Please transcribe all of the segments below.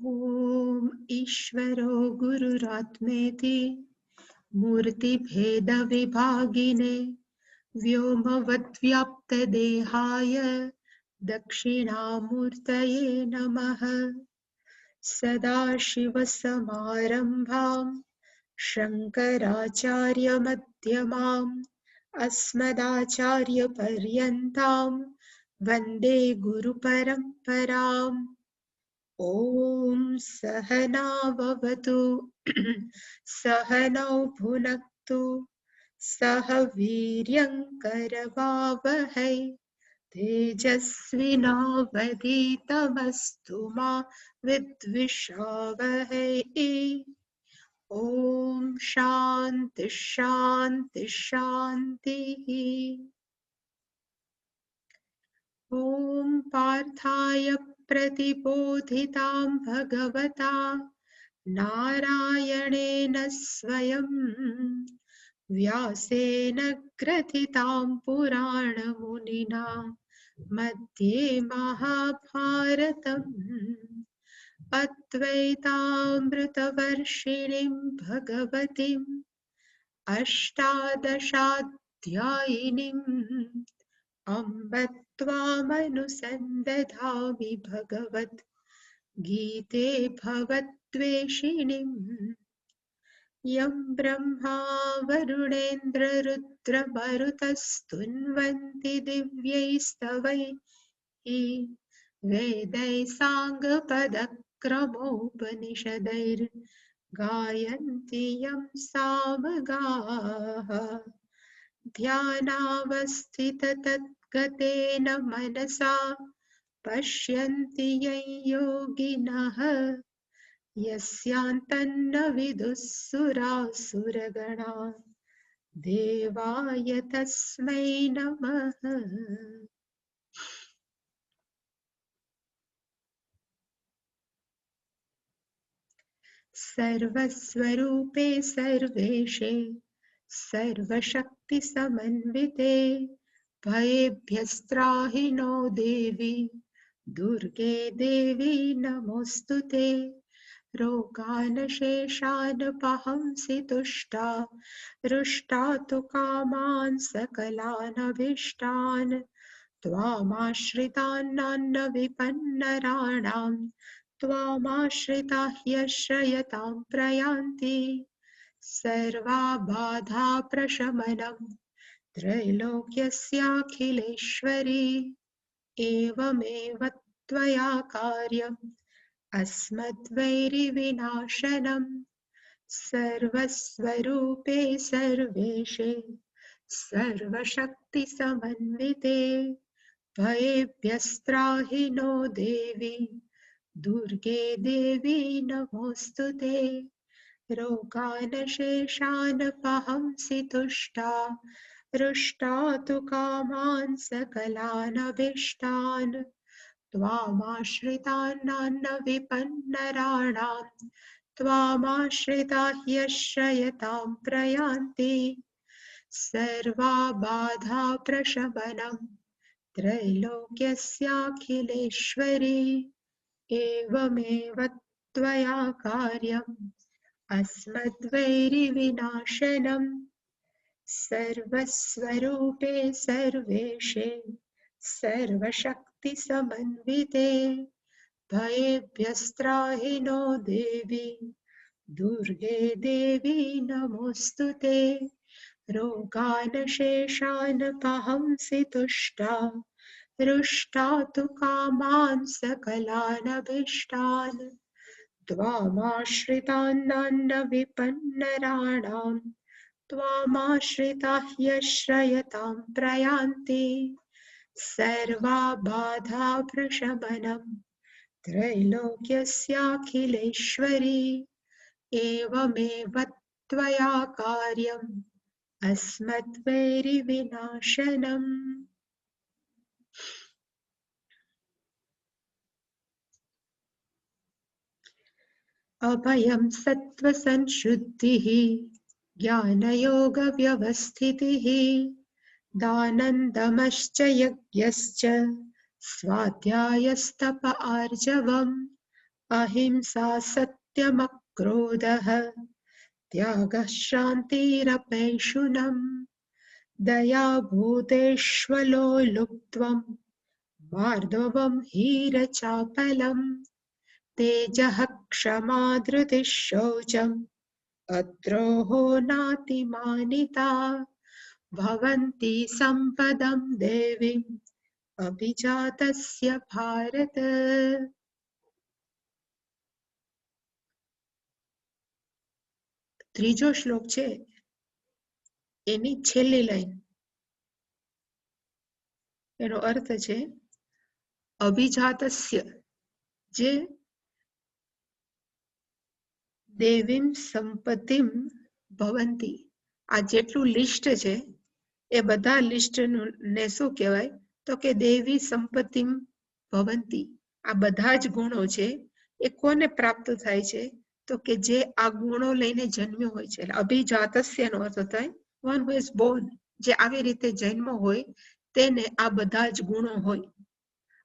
ॐ ईश्वरो गुरुरात्मेति मूर्तिभेदविभागिने व्योमवद्व्याप्तदेहाय दक्षिणामूर्तये नमः। सदाशिवसमारम्भां शङ्कराचार्यमध्यमाम् अस्मदाचार्यपर्यन्तां वन्दे गुरुपरम्पराम्। ॐ सहनाववतु सहनौ भुनक्तु सह वीर्यङ्करवावहै तेजस्विनावधीतमस्तु मा विद्विषावहै। ॐ शान्ति शान्ति शान्तिः। ॐ पार्थाय प्रतिबोधितां भगवता नारायणेन स्वयं व्यासेन ग्रथितां पुराणमुनिना मध्ये महाभारतम् अद्वैतामृतवर्षिणीं भगवतीम् अष्टादशाध्यायिनीम् अम्ब त्वामनुसन्दधामि भगवत् गीते भवद्वेषिणीम्। यं ब्रह्मा वरुणेन्द्ररुद्रमरुतस्तुन्वन्ति दिव्यैस्तवैः वेदैः साङ्गपदक्रमोपनिषदैर्गायन्ति यं सामगाः। ध्यानावस्थिततद्गतेन मनसा पश्यन्ति यं योगिनः यस्यान्तन्न विदुः सुरासुरगणा देवाय तस्मै नमः। सर्वस्वरूपे सर्वेशे सर्वशक्तिसमन्विते भयेभ्यस्त्राहि नो देवी दुर्गे देवी नमोऽस्तु ते। रोगान् शेषान् पहंसि तुष्टा रुष्टा तु कामान् सकलान् अभीष्टान् त्वामाश्रितान् विपन्नराणां त्वामाश्रिताः ह्यश्रयतां प्रयान्ति। सर्वाबाधा प्रशमनं त्रैलोक्यस्याखिलेश्वरी एवमेव त्वया कार्यम् अस्मद्वैरिविनाशनम्। सर्वस्वरूपे सर्वेशे सर्वशक्तिसमन्विते भयेभ्यस्त्राहि नो देवी दुर्गे देवी नमोऽस्तु ते। रोगान् शेषान् पहंसि तुष्टा रुष्टा तु कामान् सकलान् अभीष्टान् त्वामाश्रितान् विपन्नराणां त्वामाश्रिताः ह्यश्रयतां प्रयान्ति। सर्वाबाधा प्रशमनं त्रैलोक्यस्याखिलेश्वरी एवमेव त्वया कार्यम् अस्मद्वैरिविनाशनम्। सर्वस्वरूपे सर्वेशे सर्वशक्तिसमन्विते भयेभ्यस्त्राहि नो देवी दुर्गे देवी नमोऽस्तु ते। रोगान् शेषान् पहंसि तुष्टा रुष्टा तु कामान् सकलान् अभीष्टान् त्वामाश्रितान् विपन्नराणां त्वामाश्रिताः ह्यश्रयतां प्रयान्ति। सर्वाबाधा प्रशमनं त्रैलोक्यस्याखिलेश्वरी एवमेव त्वया कार्यम् अस्मद्वैरिविनाशनम्। अभयं सत्त्वसंशुद्धिः ज्ञानयोगव्यवस्थितिः दानन्दमश्च यज्ञश्च स्वाध्यायस्तप आर्जवम् અહિંસા સત્યમક્રોધઃ ત્યાગઃ શાન્તિરપૈશુનમ દયા ભૂતેષ્વલો લુપ્ત્વમ માર્દવમ હીરચાપલમ તેજઃ ક્ષમા ધૃતિઃ શૌચમ અદ્રોહો નાતિમાનિતા ભવન્તિ સંપદમ દેવીમ અભિજાતસ્ય ભારત. ત્રીજો શ્લોક છે એની છેલ્લી લાઈન, એનો અર્થ છે અભિજાતસ્ય, જે દેવીમ સંપત્તિમ ભવંતિ. આ જેટલું લિસ્ટ છે એ બધા લિસ્ટનું ને શું કહેવાય તો કે દેવી સંપત્તિમ ભવંતિ. આ બધા જ ગુણો છે એ કોને પ્રાપ્ત થાય છે તો કે જે આ ગુણો લઈને જન્મ્યો હોય છે. અભિજાતસ્યનો અર્થ થાય વન હુ ઇઝ બોર્ન, જે આવી રીતે જન્મ હોય તેને આ બધા જ ગુણો હોય.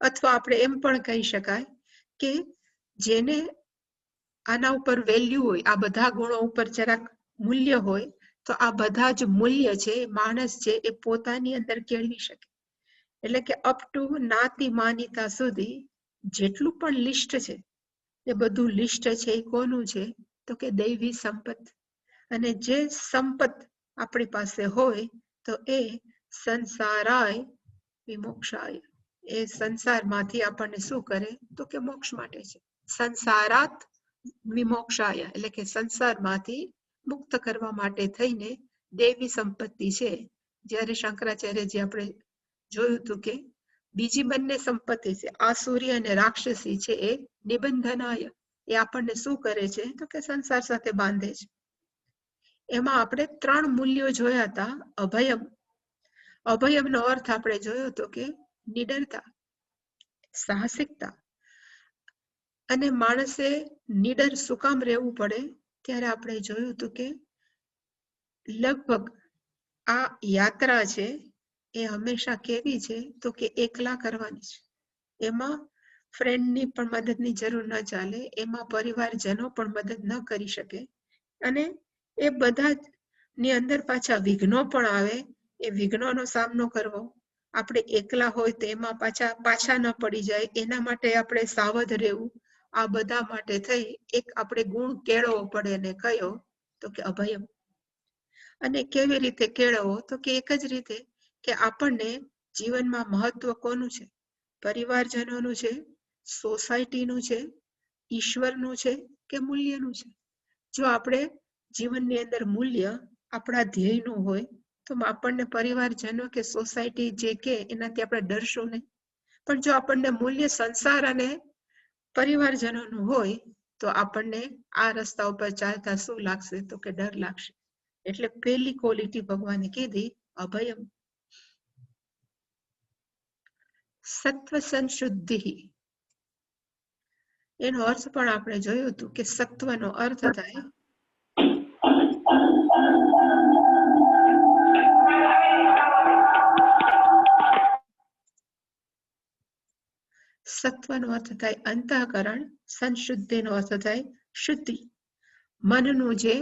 અથવા આપણે એમ પણ કહી શકાય કે જેને આના ઉપર વેલ્યુ હોય, આ બધા ગુણો ઉપર જરાક મૂલ્ય હોય, તો આ બધા જ મૂલ્ય છે માણસ છે એ પોતાની અંદર કેળવી શકે. એટલે કે અપ ટુ નાતિ માનિતા સુધી જેટલું પણ લિસ્ટ છે એ બધું લિસ્ટ છે એ કોનું છે તો કે દૈવી સંપત. અને જે સંપત આપણી પાસે હોય તો એ સંસારાય વિમોક્ષાય, એ સંસારમાંથી આપણને શું કરે તો કે મોક્ષ માટે છે. સંસારાત વિમોક્ષાય એટલે કે સંસારમાંથી મુક્ત કરવા માટે થઈને દેવી સંપત્તિ છે. જ્યારે શંકરાચાર્યજી આપણે જોયું હતું કે બીજી બંને સંપત્તિ છે આસુરી અને રાક્ષસી છે એ નિબંધનાય, એ આપણને શું કરે છે તો કે સંસાર સાથે બાંધે છે. એમાં આપણે 3 મૂલ્યો જોયા હતા. અભયમ, અભયમનો અર્થ આપણે જોયો હતો કે નિડરતા, સાહસિકતા. અને માણસે નિડર શું કામ રહેવું પડે ત્યારે આપણે જોયું હતું કે લગભગ આ યાત્રા છે એ હંમેશા કેવી છે તો કે એકલા કરવાની છે. એમાં ફ્રેન્ડની પણ મદદની જરૂર ન ચાલે, એમાં પરિવારજનો પણ મદદ ન કરી શકે. અને એ બધા ની અંદર પાછા વિઘ્નો પણ આવે, એ વિઘ્નોનો સામનો કરવો. આપણે એકલા હોય તો એમાં પાછા ન પડી જાય એના માટે આપણે સાવધ રહેવું. આ બધા માટે થઈ એક આપણે ગુણ કેળવવો પડે, અને કયો તો કે અભયમ. અને કેવી રીતે કેળવવો તો કે એક જ રીતે કે આપણને જીવનમાં મહત્વ કોનું છે, પરિવારજનોનું છે, સોસાયટીનું છે, ઈશ્વરનું છે કે મૂલ્યનું છે. જો આપણે જીવનની અંદર મૂલ્ય આપણા ધ્યેયનું હોય તો આપણને પરિવારજનો કે સોસાયટી જે કે એનાથી આપણે ડરશું નહીં. પણ જો આપણને મૂલ્ય સંસાર અને પરિવારજનોનું હોય તો આપણને આ રસ્તા ઉપર ચાલતા શું લાગશે તો કે ડર લાગશે. એટલે પહેલી ક્વોલિટી ભગવાને કીધી અભયમ. સત્વ સંશુદ્ધિ, એનો અર્થ પણ આપણે જોયું હતું કે સત્વનો અર્થ થાય સત્વનો અર્થ થાય અંતઃકરણ, સંશુદ્ધિનો અર્થ થાય શુદ્ધિ. મનનું જે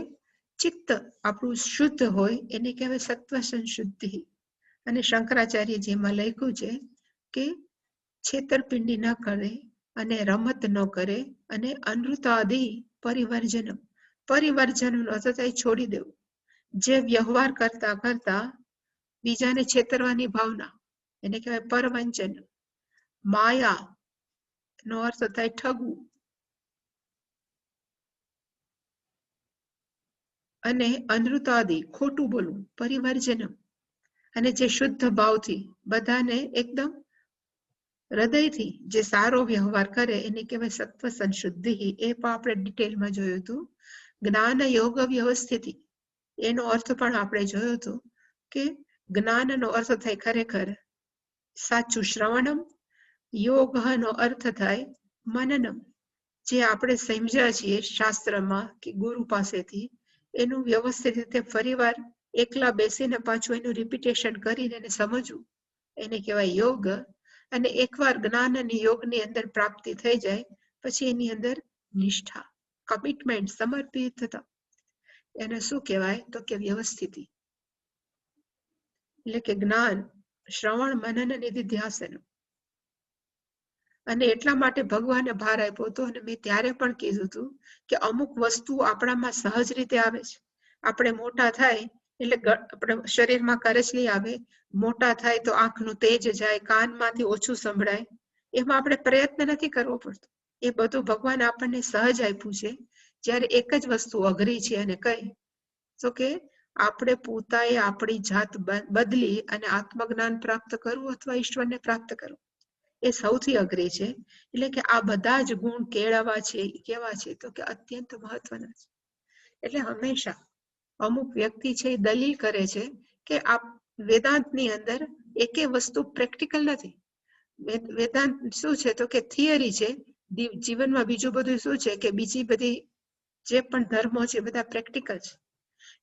ચિત્ત આપણું શુદ્ધ હોય એને કહેવાય સત્વ સંશુદ્ધિ. અને શંકરાચાર્યજીમાં લખ્યું છે કે છેતરપિંડી ન કરે અને રમત ન કરે અને અનૃતાદિ પરિવર્જનમ, પરિવર્જનનો અર્થ થાય છોડી દેવું. જે વ્યવહાર કરતા કરતા બીજાને છેતરવાની ભાવના એને કહેવાય પરવંચન. માયા નો અર્થ થાય ઠગવું. અને અનૃતાદિ ખોટું બોલવું પરિવર્જનમ. અને જે શુદ્ધ ભાવથી બધાને એકદમ હૃદયથી જે સારો વ્યવહાર કરે એને કહેવાય સત્વ સંશુદ્ધિ. એ પણ આપણે ડિટેલમાં જોયું હતું. જ્ઞાન યોગ વ્યવસ્થિતિ, એનો અર્થ પણ આપણે જોયો હતો કે જ્ઞાનનો અર્થ થાય ખરેખર સાચું શ્રવણમ, યોગનો અર્થ થાય મનનમ, જે આપણે સમજ્યા છીએ શાસ્ત્રમાં કે ગુરુ પાસેથી એનું વ્યવસ્થિત રીતે ફરીવાર એકલા બેસીને પાછું એનું રિપીટેશન કરીને એને સમજવું એને કહેવાય યોગ. અને એકવાર જ્ઞાન અને યોગની અંદર પ્રાપ્તિ થઈ જાય પછી એની અંદર નિષ્ઠા, કમિટમેન્ટ, સમર્પિત થતા, એને શું કહેવાય તો કે વ્યવસ્થિતિ. એટલે કે જ્ઞાન, શ્રવણ, મનન, નિધિધ્યાસન. અને એટલા માટે ભગવાને ભાર આપ્યો હતો, અને મેં ત્યારે પણ કીધું હતું કે અમુક વસ્તુ આપણામાં સહજ રીતે આવે છે. આપણે મોટા થાય એટલે આપણે શરીરમાં કરચલી આવે, મોટા થાય તો આંખનું તેજ જાય, કાનમાંથી ઓછું સંભળાય, એમાં આપણે પ્રયત્ન નથી કરવો પડતો. એ બધું ભગવાન આપણને સહજ આપ્યું છે. જ્યારે એક જ વસ્તુ અઘરી છે, અને કઈ તો કે આપણે પોતાએ આપણી જાત બદલી અને આત્મજ્ઞાન પ્રાપ્ત કરવું અથવા ઈશ્વરને પ્રાપ્ત કરવું, એ સૌથી અઘરી છે. એટલે કે આ બધા જ ગુણ કેળવવા છે, કેવા છે તો કે અત્યંત મહત્વના છે. એટલે હંમેશા અમુક વ્યક્તિ છે એ દલીલ કરે છે કે આ વેદાંતની અંદર એકે વસ્તુ પ્રેક્ટિકલ નથી. વેદાંત શું છે તો કે થિયરી છે, જીવનમાં બીજું બધું શું છે કે બીજી બધી જે પણ ધર્મો છે બધા પ્રેક્ટિકલ છે.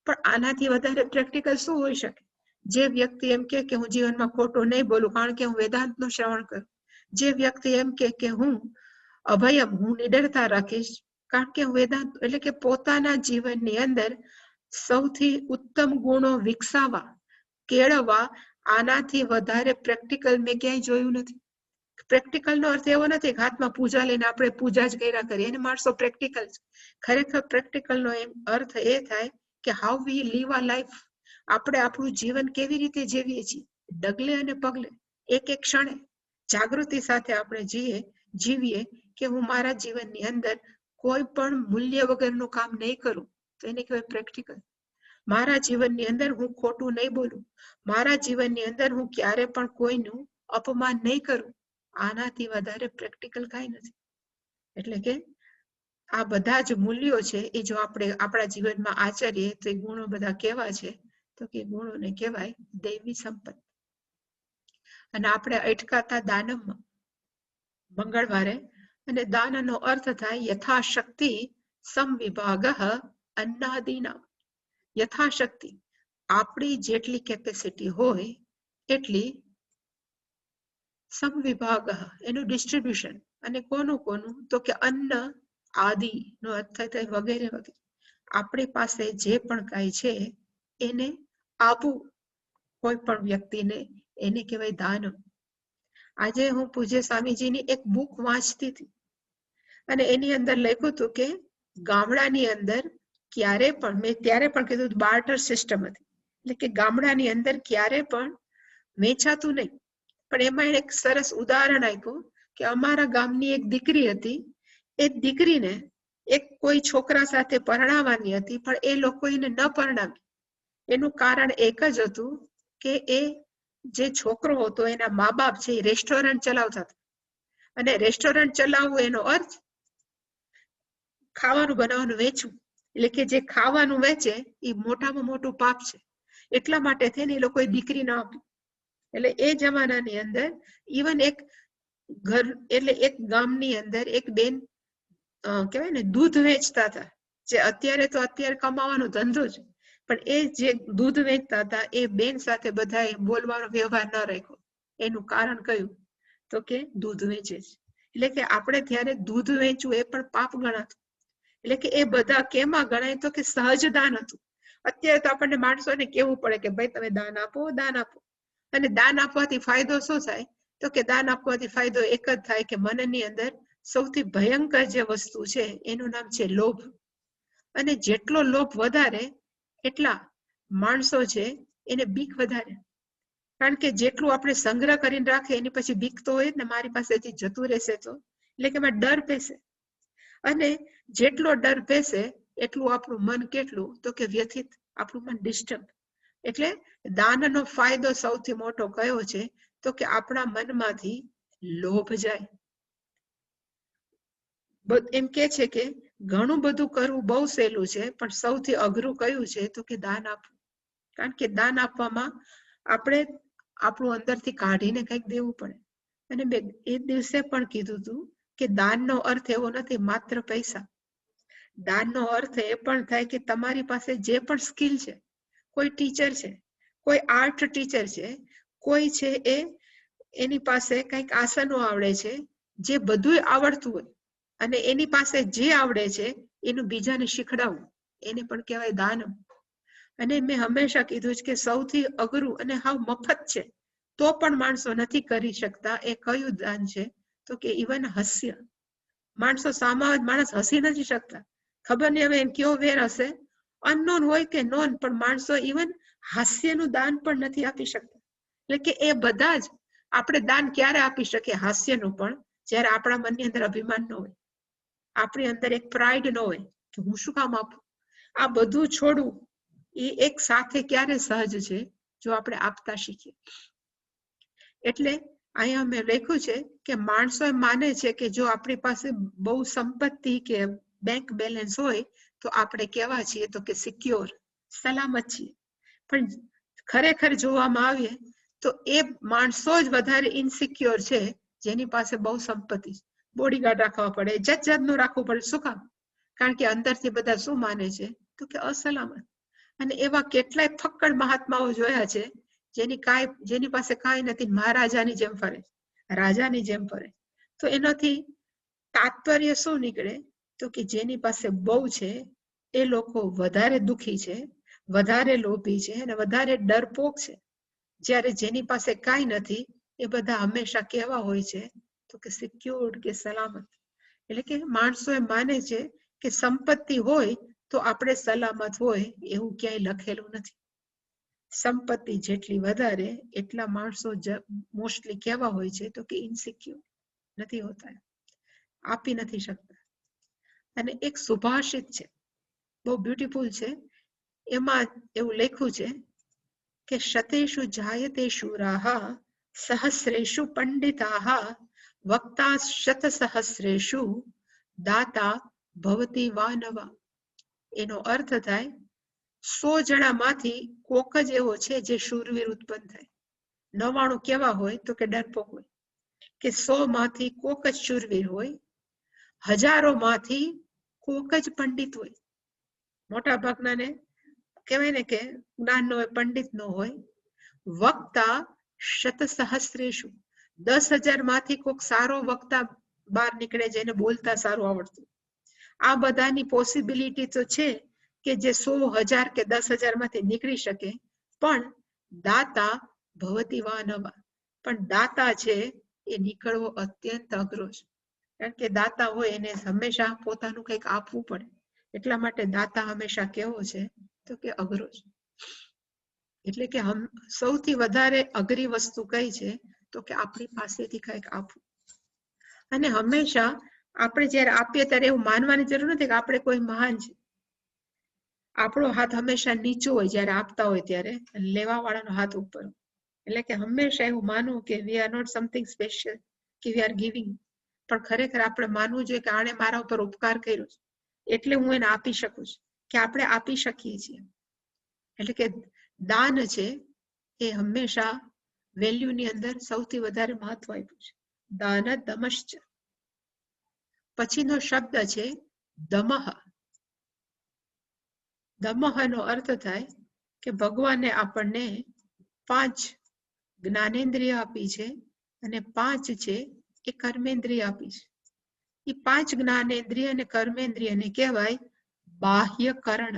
પણ આનાથી વધારે પ્રેક્ટિકલ શું હોઈ શકે? જે વ્યક્તિ એમ કે હું જીવનમાં ખોટું નહીં બોલું કારણ કે હું વેદાંતનું શ્રવણ કરું, જે વ્યક્તિ એમ કે હું અભયમ, હું નિડરતા રાખીશ કારણ કે હું વેદાંત, એટલે કે પોતાના જીવનની અંદર સૌથી ઉત્તમ ગુણો વિકસાવવા, કેળવવા, આનાથી વધારે પ્રેક્ટિકલ મેં ક્યાંય જોયું નથી. પ્રેક્ટિકલ નો અર્થ એવો નથી કે હાથમાં પૂજા લઈને આપણે પૂજા જ કર્યા કરીએ એને માણસો પ્રેક્ટિકલ છે. ખરેખર પ્રેક્ટિકલ નો એમ અર્થ એ થાય કે how we live a life, આપણે આપણું જીવન કેવી રીતે જીવીએ છીએ, ડગલે અને પગલે, એક એક ક્ષણે જાગૃતિ સાથે આપણે જીવીએ કે હું મારા જીવનની અંદર કોઈ પણ મૂલ્ય વગરનું કામ નહીં કરું તો એને કહેવાય પ્રેક્ટિકલ. મારા જીવનની અંદર હું ખોટું નહીં બોલું, મારા જીવનની અંદર હું ક્યારે પણ કોઈનું અપમાન નહીં કરું, આનાથી વધારે પ્રેક્ટિકલ કાંઈ નથી. એટલે કે આ બધા જ મૂલ્યો છે એ જો આપણે આપણા જીવનમાં આચરીએ તો એ ગુણો બધા કેવા છે તો કે ગુણોને કહેવાય દૈવી સંપત્તિ. અને આપણે અટકાતા દાનમમાં મંગળવારે, અને દાનનો અર્થ થાય યથાશક્તિ સમવિભાગ અન્નાદિના. યથાશક્તિ આપણી જેટલી કેપેસિટી હોય એટલી સમવિભાગ, એનું ડિસ્ટ્રીબ્યુશન. અને કોનું કોનું તો કે અન્ન આદિ નો અર્થ થાય વગેરે વગેરે. આપણી પાસે જે પણ કાંઈ છે એને આપવું કોઈ પણ વ્યક્તિને, એને કહેવાય દાન. આજે હું પૂજ્ય સ્વામીજીની એક બુક વાંચતી હતી અને એની અંદર લખ્યું હતું કે ગામડાની અંદર ક્યારે પણ, મેં ત્યારે પણ કીધું બાર્ટર સિસ્ટમ હતી, એટલે કે ગામડાની અંદર ક્યારે પણ વેચાતું નહીં. પણ એમાં એક સરસ ઉદાહરણ આપ્યું કે અમારા ગામની એક દીકરી હતી, એ દીકરીને એક કોઈ છોકરા સાથે પરણાવવાની હતી પણ એ લોકો એને ન પરણાવી. એનું કારણ એક જ હતું કે એ જે છોકરો હતો એના મા બાપ છે એ રેસ્ટોરન્ટ ચલાવતા હતા, અને રેસ્ટોરન્ટ ચલાવવું એનો અર્થ ખાવાનું બનાવવાનું વેચવું. એટલે કે જે ખાવાનું વેચે એ મોટામાં મોટું પાપ છે. એટલા માટે થઈને એ લોકોએ દીકરી ન આપી. એટલે એ જમાનાની અંદર ઇવન એક ઘર, એટલે એક ગામની અંદર એક બેન કહેવાય ને દૂધ વેચતા હતા, જે અત્યારે કમાવાનો ધંધો છે, પણ એ જે દૂધ વેચતા હતા એ બેન સાથે બધાએ બોલવાનો વ્યવહાર ન રાખ્યો. એનું કારણ કયું તો કે દૂધ વેચે છે. એટલે કે આપણે ત્યારે દૂધ વેચવું એ પણ પાપ ગણાતું. એટલે કે એ બધા કેમાં ગણાય તો કે સહજ દાન હતું. અત્યારે તો આપણને માણસોને કેવું પડે કે ભાઈ તમે દાન આપો, દાન આપો. અને દાન આપવાથી ફાયદો શું થાય તો કે દાન આપવાથી ફાયદો એક જ થાય કે મનની અંદર સૌથી ભયંકર જે વસ્તુ છે એનું નામ છે લોભ. અને જેટલો લોભ વધારે એટલા માણસો છે એને બીક વધારે. કારણ કે જેટલું આપણે સંગ્રહ કરીને રાખીએ એની પછી બીક તો હોય ને, મારી પાસેથી જતું રહેશે તો, એટલે કે એમાં ડર પેસે. અને જેટલો ડર પેસે એટલું આપણું મન કેટલું તો કે વ્યથિત, આપણું મન ડિસ્ટર્બ. એટલે દાનનો ફાયદો સૌથી મોટો કયો છે તો કે આપણા મનમાંથી લોભ જાય. એમ કે છે કે ઘણું બધું કરવું બહુ સહેલું છે પણ સૌથી અઘરું કયું છે તો કે દાન આપવું. કારણ કે દાન આપવામાં આપણે આપણું અંદરથી કાઢીને કંઈક દેવું પડે. અને મેં એ દિવસે પણ કીધું હતું કે દાનનો અર્થ એવો નથી માત્ર પૈસા. દાનનો અર્થ એ પણ થાય કે તમારી પાસે જે પણ સ્કિલ છે, કોઈ ટીચર છે, કોઈ આર્ટ ટીચર છે, કોઈ છે એની પાસે કંઈક આસનો આવડે છે, જે બધું આવડતું હોય અને એની પાસે જે આવડે છે એનું બીજાને શીખડાવવું, એને પણ કહેવાય દાનમ. અને મેં હંમેશા કીધું છે કે સૌથી અઘરું અને હાવ મફત છે તો પણ માણસો નથી કરી શકતા એ કયું દાન છે? તો કે ઇવન હાસ્ય. માણસો માણસ હસી નથી શકતા. ખબર નહીં હવે કેવો વેર હશે, અનનોન હોય કે નોન, પણ માણસો ઇવન હાસ્યનું દાન પણ નથી આપી શકતા. એટલે કે એ બધા જ આપણે દાન ક્યારે આપી શકીએ હાસ્યનું પણ? જ્યારે આપણા મનની અંદર અભિમાન ન હોય, આપણી અંદર એક પ્રાઇડ ન હોય કે હું શું કામ આપું. આ બધું છોડવું એ એક સાથે ક્યારે સહજ છે? જો આપણે આપતા શીખીએ. એટલે અહીંયા મેં લખ્યું છે કે માણસો માને છે કે જો આપણી પાસે બહુ સંપત્તિ કે બેંક બેલેન્સ હોય તો આપણે કેવા છીએ? તો કે સિક્યોર, સલામત છીએ. પણ ખરેખર જોવામાં આવે તો એ માણસો જ વધારે ઇનસિક્યોર છે જેની પાસે બહુ સંપત્તિ. બોડીગાર્ડ રાખવા પડે, જાતનું રાખવું પડે. શું કામ? કારણ કે અંદરથી બધા શું માને છે? તો કે અસલામત. અને એવા કેટલાય ફક્કડ મહાત્માઓ જોયા છે જેની પાસે કાંઈ નથી, મહારાજાની જેમ ફરે, રાજાની જેમ ફરે. તો એનાથી તાત્પર્ય શું નીકળે? તો કે જેની પાસે બહુ છે એ લોકો વધારે દુઃખી છે, વધારે લોભી છે અને વધારે ડરપોક છે. જ્યારે જેની પાસે કાંઈ નથી એ બધા હંમેશા કેવા હોય છે? તો કે સિક્યોર્ડ કે સલામત. એટલે કે માણસો એ માને છે કે સંપત્તિ હોય તો આપણે સલામત હોય, એવું ક્યાંય લખેલું નથી. સંપત્તિ જેટલી વધારે એટલા માણસો મોસ્ટલી કેવા હોય છે? તો કે ઇનસિક્યોર નથી હોતા, આપી નથી શકતા. અને એક સુભાષિત છે, બહુ બ્યુટીફુલ છે. એમાં એવું લખ્યું છે કે શતેષુ જાયતે શૂરાહ સહસ્રેષુ પંડિતાહ વક્તા શત સહસ્રેષુ દાતા ભવતી વાનવા. એનો અર્થ થાય 100 જણામાંથી કોક જ એવો છે જે શૂરવીર ઉત્પન્ન થાય. 99 કેવા હોય? તો કે ડરપોક હોય. કે 100 માંથી કોક જ શૂરવીર હોય, હજારોમાંથી કોક જ પંડિત હોય. મોટા ભાગનાને કહેવાય ને કે જ્ઞાન ન હોય, પંડિત ન હોય. વક્તા શત સહસ્રેષુ, 10,000 માંથી કોક સારો વક્તા બહાર નીકળે જેને બોલતા સારું આવડતું. આ બધાની પોસિબિલિટી તો છે કે જે 100, 1000 કે 10,000 માંથી નીકળી શકે. પણ દાતા ભવતી વાનવા, પણ દાતા છે એ નીકળવો અત્યંત અઘરો છે. કારણ કે દાતા હોય એને હંમેશા પોતાનું કંઈક આપવું પડે. એટલા માટે દાતા હંમેશા કેવો છે? તો કે અઘરો છે. એટલે કે સૌથી વધારે અઘરી વસ્તુ કઈ છે? તો કે આપણી પાસેથી કંઈક આપવું. અને હંમેશા આપણે જયારે આપીએ ત્યારે એવું માનવાની જરૂર નથી કે આપણે કોઈ મહાન છે. આપણો હાથ હંમેશા નીચો હોય જયારે આપતા હોય ત્યારે, લેવા વાળાનો હાથ ઉપર. એટલે કે હંમેશા એવું માનવું કે we are not something special, કે વી આર ગિવિંગ. પણ ખરેખર આપણે માનવું જોઈએ કે આણે મારા ઉપર ઉપકાર કર્યો છે એટલે હું એને આપી શકું છું, કે આપણે આપી શકીએ છીએ. એટલે કે દાન છે એ હંમેશા વેલ્યુની અંદર સૌથી વધારે મહત્વ આપ્યું છે. દાન દમશ્ચ. પછીનો શબ્દ છે દમઃ. દમઃનો અર્થ થાય કે ભગવાને આપણને 5 જ્ઞાનેન્દ્રિય આપી છે અને 5 છે એ કર્મેન્દ્રિય આપી છે. એ 5 જ્ઞાનેન્દ્રિય અને કર્મેન્દ્રિયને કહેવાય બાહ્યકરણ.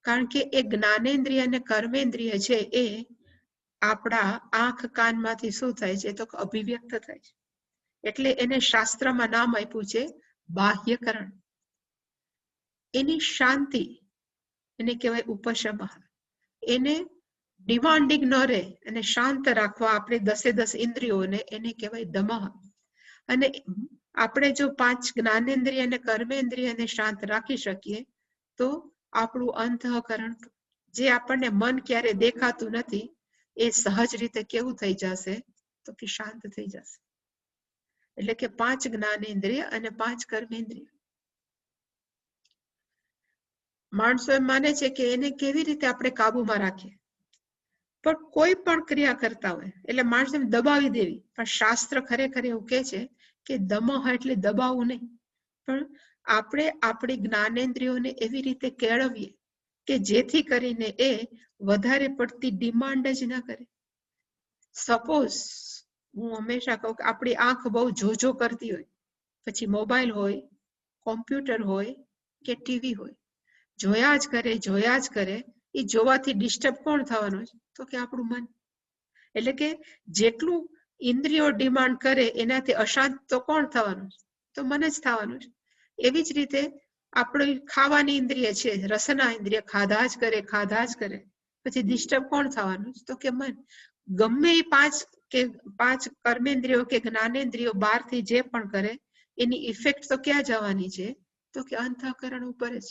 કારણ કે એ જ્ઞાનેન્દ્રિય અને કર્મેન્દ્રિય છે એ આપણા આંખ કાનમાંથી શું થાય છે? તો અભિવ્યક્ત થાય છે. એટલે એને શાસ્ત્રમાં નામ આપ્યું છે બાહ્યકરણ. એની શાંતિ એને કહેવાય ઉપશમઃ. એને ડિમાન્ડિંગ ન રહે અને શાંત રાખવા આપણે 10 ઇન્દ્રિયોને, એને કહેવાય દમઃ. અને આપણે જો 5 જ્ઞાનેન્દ્રિય અને કર્મેન્દ્રિયને શાંત રાખી શકીએ તો આપણું અંતઃકરણ, જે આપણને મન ક્યારે દેખાતું નથી, એ સહજ રીતે કેવું થઈ જશે? તો કે શાંત થઈ જશે. એટલે કે 5 જ્ઞાનેન્દ્રિય અને 5 કર્મેન્દ્રિય. માણસો એમ માને છે કે એને કેવી રીતે આપણે કાબુમાં રાખીએ. પણ કોઈ પણ ક્રિયા કરતા હોય એટલે માણસને દબાવી દેવી. પણ શાસ્ત્ર ખરેખર એવું કહે છે કે દમઃ એટલે દબાવવું નહીં, પણ આપણે આપણી જ્ઞાનેન્દ્રિયોને એવી રીતે કેળવીએ કે જેથી કરીને એ વધારે પડતી ડિમાન્ડ જ ના કરે. સપોઝ હું હંમેશા કહું કે આપણી આંખ બહુ જોજો કરતી હોય પછી મોબાઈલ હોય, કોમ્પ્યુટર હોય કે ટીવી હોય, જોયા જ કરે. એ જોવાથી ડિસ્ટર્બ કોણ થવાનું છે? તો કે આપણું મન. એટલે કે જેટલું ઇન્દ્રિયો ડિમાન્ડ કરે એનાથી અશાંત તો કોણ થવાનું છે? તો મન જ થવાનું છે. એવી જ રીતે આપણી ખાવાની ઇન્દ્રિય છે, રસના ઇન્દ્રિય, ખાધા જ કરે. પછી ડિસ્ટર્બ કોણ થવાનું છે? તો કે મન. ગમે એ પાંચ કર્મેન્દ્રિયો કે જ્ઞાનેન્દ્રિયો બહારથી જે પણ કરે એની ઇફેક્ટ તો ક્યાં જવાની છે? તો કે અંતઃકરણ ઉપર જ.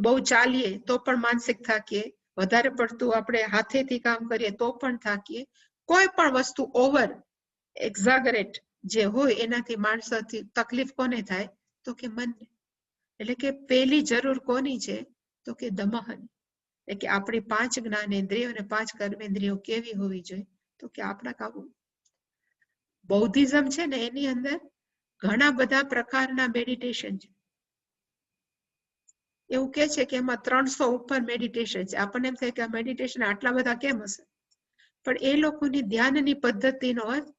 બહુ ચાલીએ તો પણ માનસિક થાકીએ, વધારે પડતું આપણે હાથેથી કામ કરીએ તો પણ થાકીએ. કોઈ પણ વસ્તુ ઓવર એક્ઝાગરેટ જે હોય એનાથી માણસોથી તકલીફ કોને થાય? તો કે મનને. એટલે કે પહેલી જરૂર કોની છે? તો કે દમહન. એટલે કે આપણી 5 જ્ઞાનેન્દ્રિયો અને 5 કર્મેન્દ્રિયો કેવી હોવી જોઈએ? તો કે આપણા કાબુ. બૌદ્ધિઝમ છે ને એની અંદર ઘણા બધા પ્રકારના મેડિટેશન છે. એવું કે છે કે એમાં 300 ઉપર મેડિટેશન છે. આપણને એમ થાય કે આ મેડિટેશન આટલા બધા કેમ હશે? પણ એ લોકોની ધ્યાનની પદ્ધતિનો અર્થ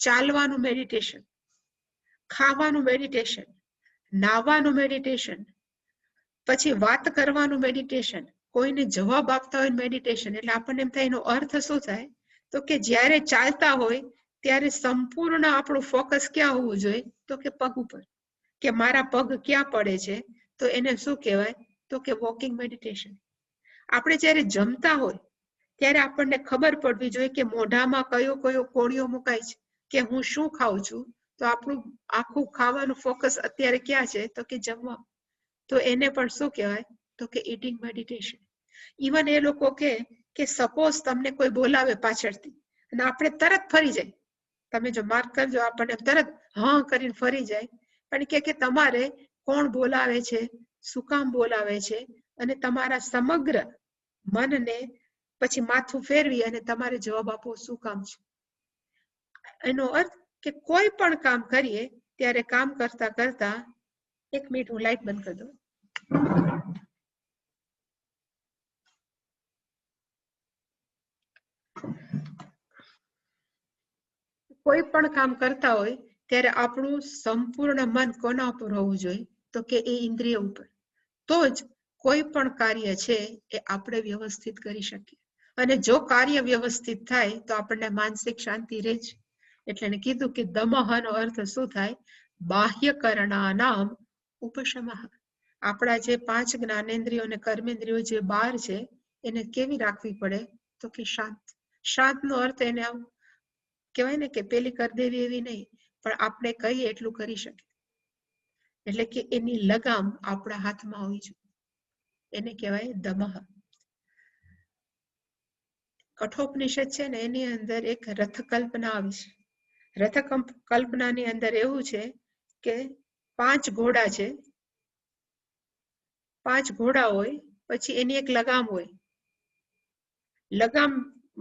ચાલવાનું મેડિટેશન, ખાવાનું મેડિટેશન, નાવાનું મેડિટેશન, પછી વાત કરવાનું મેડિટેશન, કોઈને જવાબ આપતા હોય મેડિટેશન. એટલે આપણને એમ થાય એનો અર્થ શું થાય? તો કે જ્યારે ચાલતા હોય ત્યારે સંપૂર્ણ આપણું ફોકસ ક્યાં હોવું જોઈએ? તો કે પગ ઉપર, કે મારા પગ ક્યાં પડે છે? તો એને શું કહેવાય? તો કે વોકિંગ મેડિટેશન. આપણે જ્યારે જમતા હોય ત્યારે આપણને ખબર પડવી જોઈએ કે મોઢામાં કયો કોળિયો મુકાય છે, કે હું શું ખાઉં છું. તો આપણું આખું ખાવાનું ફોકસ અત્યારે ક્યાં છે? તો કે જમવા. તો એને પણ શું કહેવાય? તો કે ઈટિંગ મેડિટેશન. ઇવન એ લોકો કે સપોઝ તમને કોઈ બોલાવે પાછળથી અને આપણે તરત ફરી જાય, તમે જો માર્ક કરજો, આપણને તરત હા કરીને ફરી જાય. પણ કે તમારે કોણ બોલાવે છે, શું કામ બોલાવે છે, અને તમારા સમગ્ર મનને પછી માથું ફેરવી અને તમારે જવાબ આપવો શું કામ છે. એનો અર્થ કે કોઈ પણ કામ કરીએ ત્યારે કામ કરતા કરતા, 1 મિનિટ હું લાઈટ બંધ કરી દઉં. કોઈ પણ કામ કરતા હોય ત્યારે આપણું સંપૂર્ણ મન કોના ઉપર હોવું જોઈએ? તો કે એ ઇન્દ્રિય ઉપર. તો જ કોઈ પણ કાર્ય છે એ આપણે વ્યવસ્થિત કરી શકીએ. અને જો કાર્ય વ્યવસ્થિત થાય તો આપણને માનસિક શાંતિ રહે છે. એટલે એને કીધું કે દમહનો અર્થ શું થાય? બાહ્યકરણાનામ ઉપશમઃ. આપણા જે 5 જ્ઞાનેન્દ્રિયો અને કર્મેન્દ્રિયો જે બહાર છે એને કેવી રાખવી પડે? તો કે શાંત. શાંતનો અર્થ એને આમ કહેવાય ને કે પેલી કરી દેવી એવી નહીં, પણ આપણે કહીએ એટલું કરી શકે. એટલે કે એની લગામ આપણા હાથમાં હોવી જોઈએ. એને કહેવાય દમઃ. કઠોપનિષદ છે ને એની અંદર એક રથ કલ્પના આવી છે. રથ કલ્પનાની અંદર એવું છે કે 5 ઘોડા છે. 5 ઘોડા હોય, પછી એની એક લગામ હોય. લગામ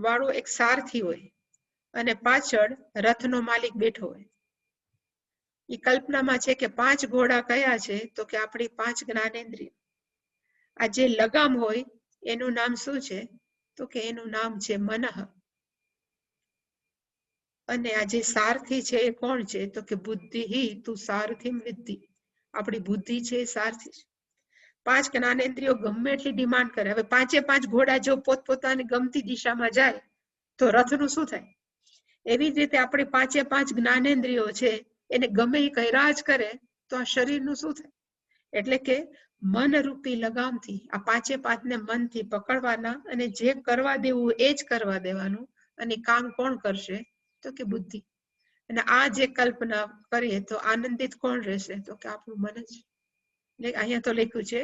વાળો એક સારથી હોય અને પાછળ રથનો માલિક બેઠો હોય. એ કલ્પનામાં છે કે 5 ઘોડા કયા છે? તો કે આપણી 5 જ્ઞાનેન્દ્રિય. આ જે લગામ હોય એનું નામ શું છે? તો કે એનું નામ છે મનઃ. અને આ જે સારથી છે એ કોણ છે? તો કે બુદ્ધિ તું સારથિમ વિદ્ધિ. આપણી બુદ્ધિ છે એ સારથી છે. 5 જ્ઞાનેન્દ્રિયો ગમે એટલી ડિમાન્ડ કરે. હવે 5 ઘોડા જો પોતપોતાની ગમતી દિશામાં જાય તો રથનું શું થાય? એવી જ રીતે આપણી 5 જ્ઞાનેન્દ્રિયો છે એને ગમે એ કર્યા જ કરે તો આ શરીરનું શું થાય? એટલે કે મનરૂપી લગામથી આ 5 ને મનથી પકડવાના અને જે કરવા દેવું એ જ કરવા દેવાનું. અને કામ કોણ કરશે? તો કે બુદ્ધિ. અને આ જે કલ્પના કરીએ તો આનંદિત કોણ રહેશે? તો કે આપણું મન જ. અહીંયા તો લખ્યું છે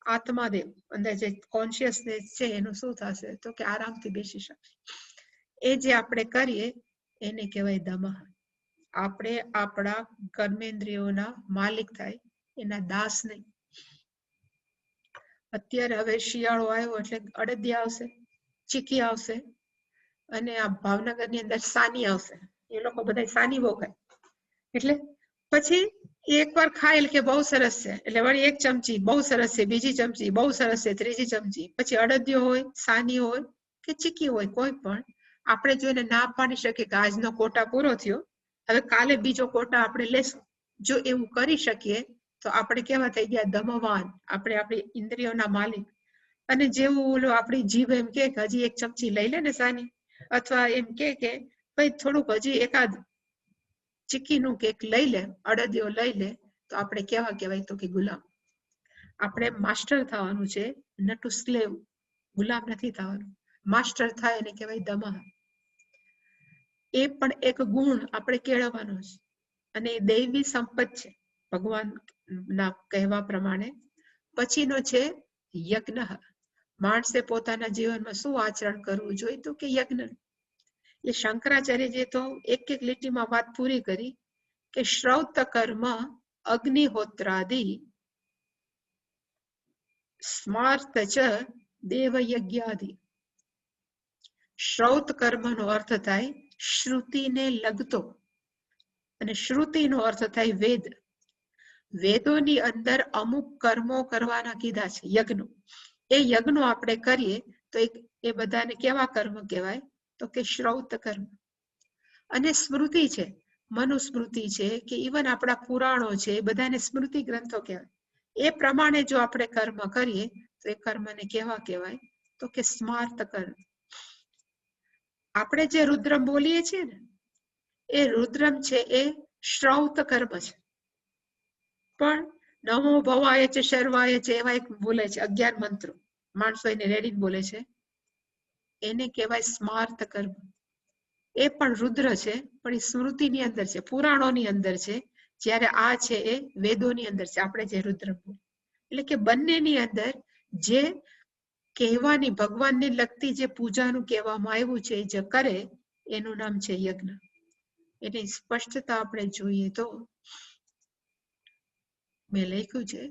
આત્માદેવ, અંદર જે કોન્શિયસનેસ છે એનું શું થશે? તો કે આરામથી બેસી શકશે. એ જે આપણે કરીએ એને કહેવાય દમઃ. આપણે આપણા કર્મેન્દ્રિયોના માલિક થાય, એના દાસ નહીં. અત્યારે હવે શિયાળો આવ્યો એટલે અડદિયા આવશે, ચીકી આવશે, અને આ ભાવનગરની અંદર સાની આવશે. એ લોકો બધા સાની બહુ ખાય. એટલે પછી એકવાર ખાય કે બહુ સરસ છે, એટલે વળી 1 ચમચી બહુ સરસ છે, બીજી ચમચી બહુ સરસ છે, ત્રીજી ચમચી. પછી અડદિયો હોય, સાની હોય કે ચીકી હોય, કોઈ પણ આપણે જોઈને ના પાડી શકીએ કે આજનો કોટા પૂરો થયો, હવે કાલે બીજો કોટા આપણે લેશું. જો એવું કરી શકીએ તો આપણે કેવા થઈ ગયા? ધમવાન. આપણે આપણી ઇન્દ્રિયોના માલિક. અને જેવું ઓલો આપણી જીભ એમ કે હજી એક ચમચી લઈ લે ને સાની, અથવા એમ કે ભાઈ થોડુંક હજી એકાદ ચીકીનું કેક લઈ લે, અડદિયો લઈ લે, તો આપણે કેવા કહેવાય? તો કે ગુલામ. આપણે માસ્ટર થવાનું છે, નટુ સ્લેવ, ગુલામ નથી થવાનું. માસ્ટર થાય એને કહેવાય દમહ. એ પણ એક ગુણ આપણે કેળવવાનો છે, અને એ દૈવી સંપત છે ભગવાનના કહેવા પ્રમાણે. પછીનો છે યજ્ઞ. માણસે પોતાના જીવનમાં શું આચરણ કરવું જોઈએ? તો કે યજ્ઞ. એ શંકરાચાર્યજીએ તો એક એક લીટીમાં વાત પૂરી કરી કે શ્રૌત કર્મ અગ્નિહોત્રાદિ સ્માર્ત ચ દેવયજ્ઞાદિ. શ્રૌત કર્મનો અર્થ થાય શ્રુતિને લગતો, અને શ્રુતિનો અર્થ થાય વેદ. વેદોની અંદર અમુક કર્મો કરવાના કીધા છે, યજ્ઞો. એ યજ્ઞો આપણે કરીએ તો એ બધાને કેવા કર્મ કહેવાય? તો કે શ્રૌત કર્મ. અને સ્મૃતિ છે, મનુસ્મૃતિ છે, કે ઇવન આપણા પુરાણો છે, એ બધાને સ્મૃતિ ગ્રંથો કહેવાય. એ પ્રમાણે જો આપણે કર્મ કરીએ તો એ કર્મને કેવા કહેવાય? તો કે સ્માર્ત કર્મ. આપણે જે રુદ્રમ બોલીએ છીએ ને, એ રુદ્રમ છે એ શ્રૌત કર્મ છે. પણ નમો ભવાય છે, શર્વાય છે, એવા એક બોલે છે 11 મંત્રો, માણસો એને રેડી બોલે છે, એને કહેવાય સ્માર્ત કર્મ. એ પણ રુદ્ર છે, પણ એ સ્મૃતિની અંદર છે, પુરાણોની અંદર છે. જ્યારે આ છે એ વેદોની અંદર છે, આપણે જે રુદ્ર બોલીએ. એટલે કે બંનેની અંદર જે કહેવાની ભગવાનને લગતી જે પૂજાનું કહેવામાં આવ્યું છે, જે કરે એનું નામ છે યજ્ઞ. એની સ્પષ્ટતા આપણે જોઈએ તો મેં લખ્યું છે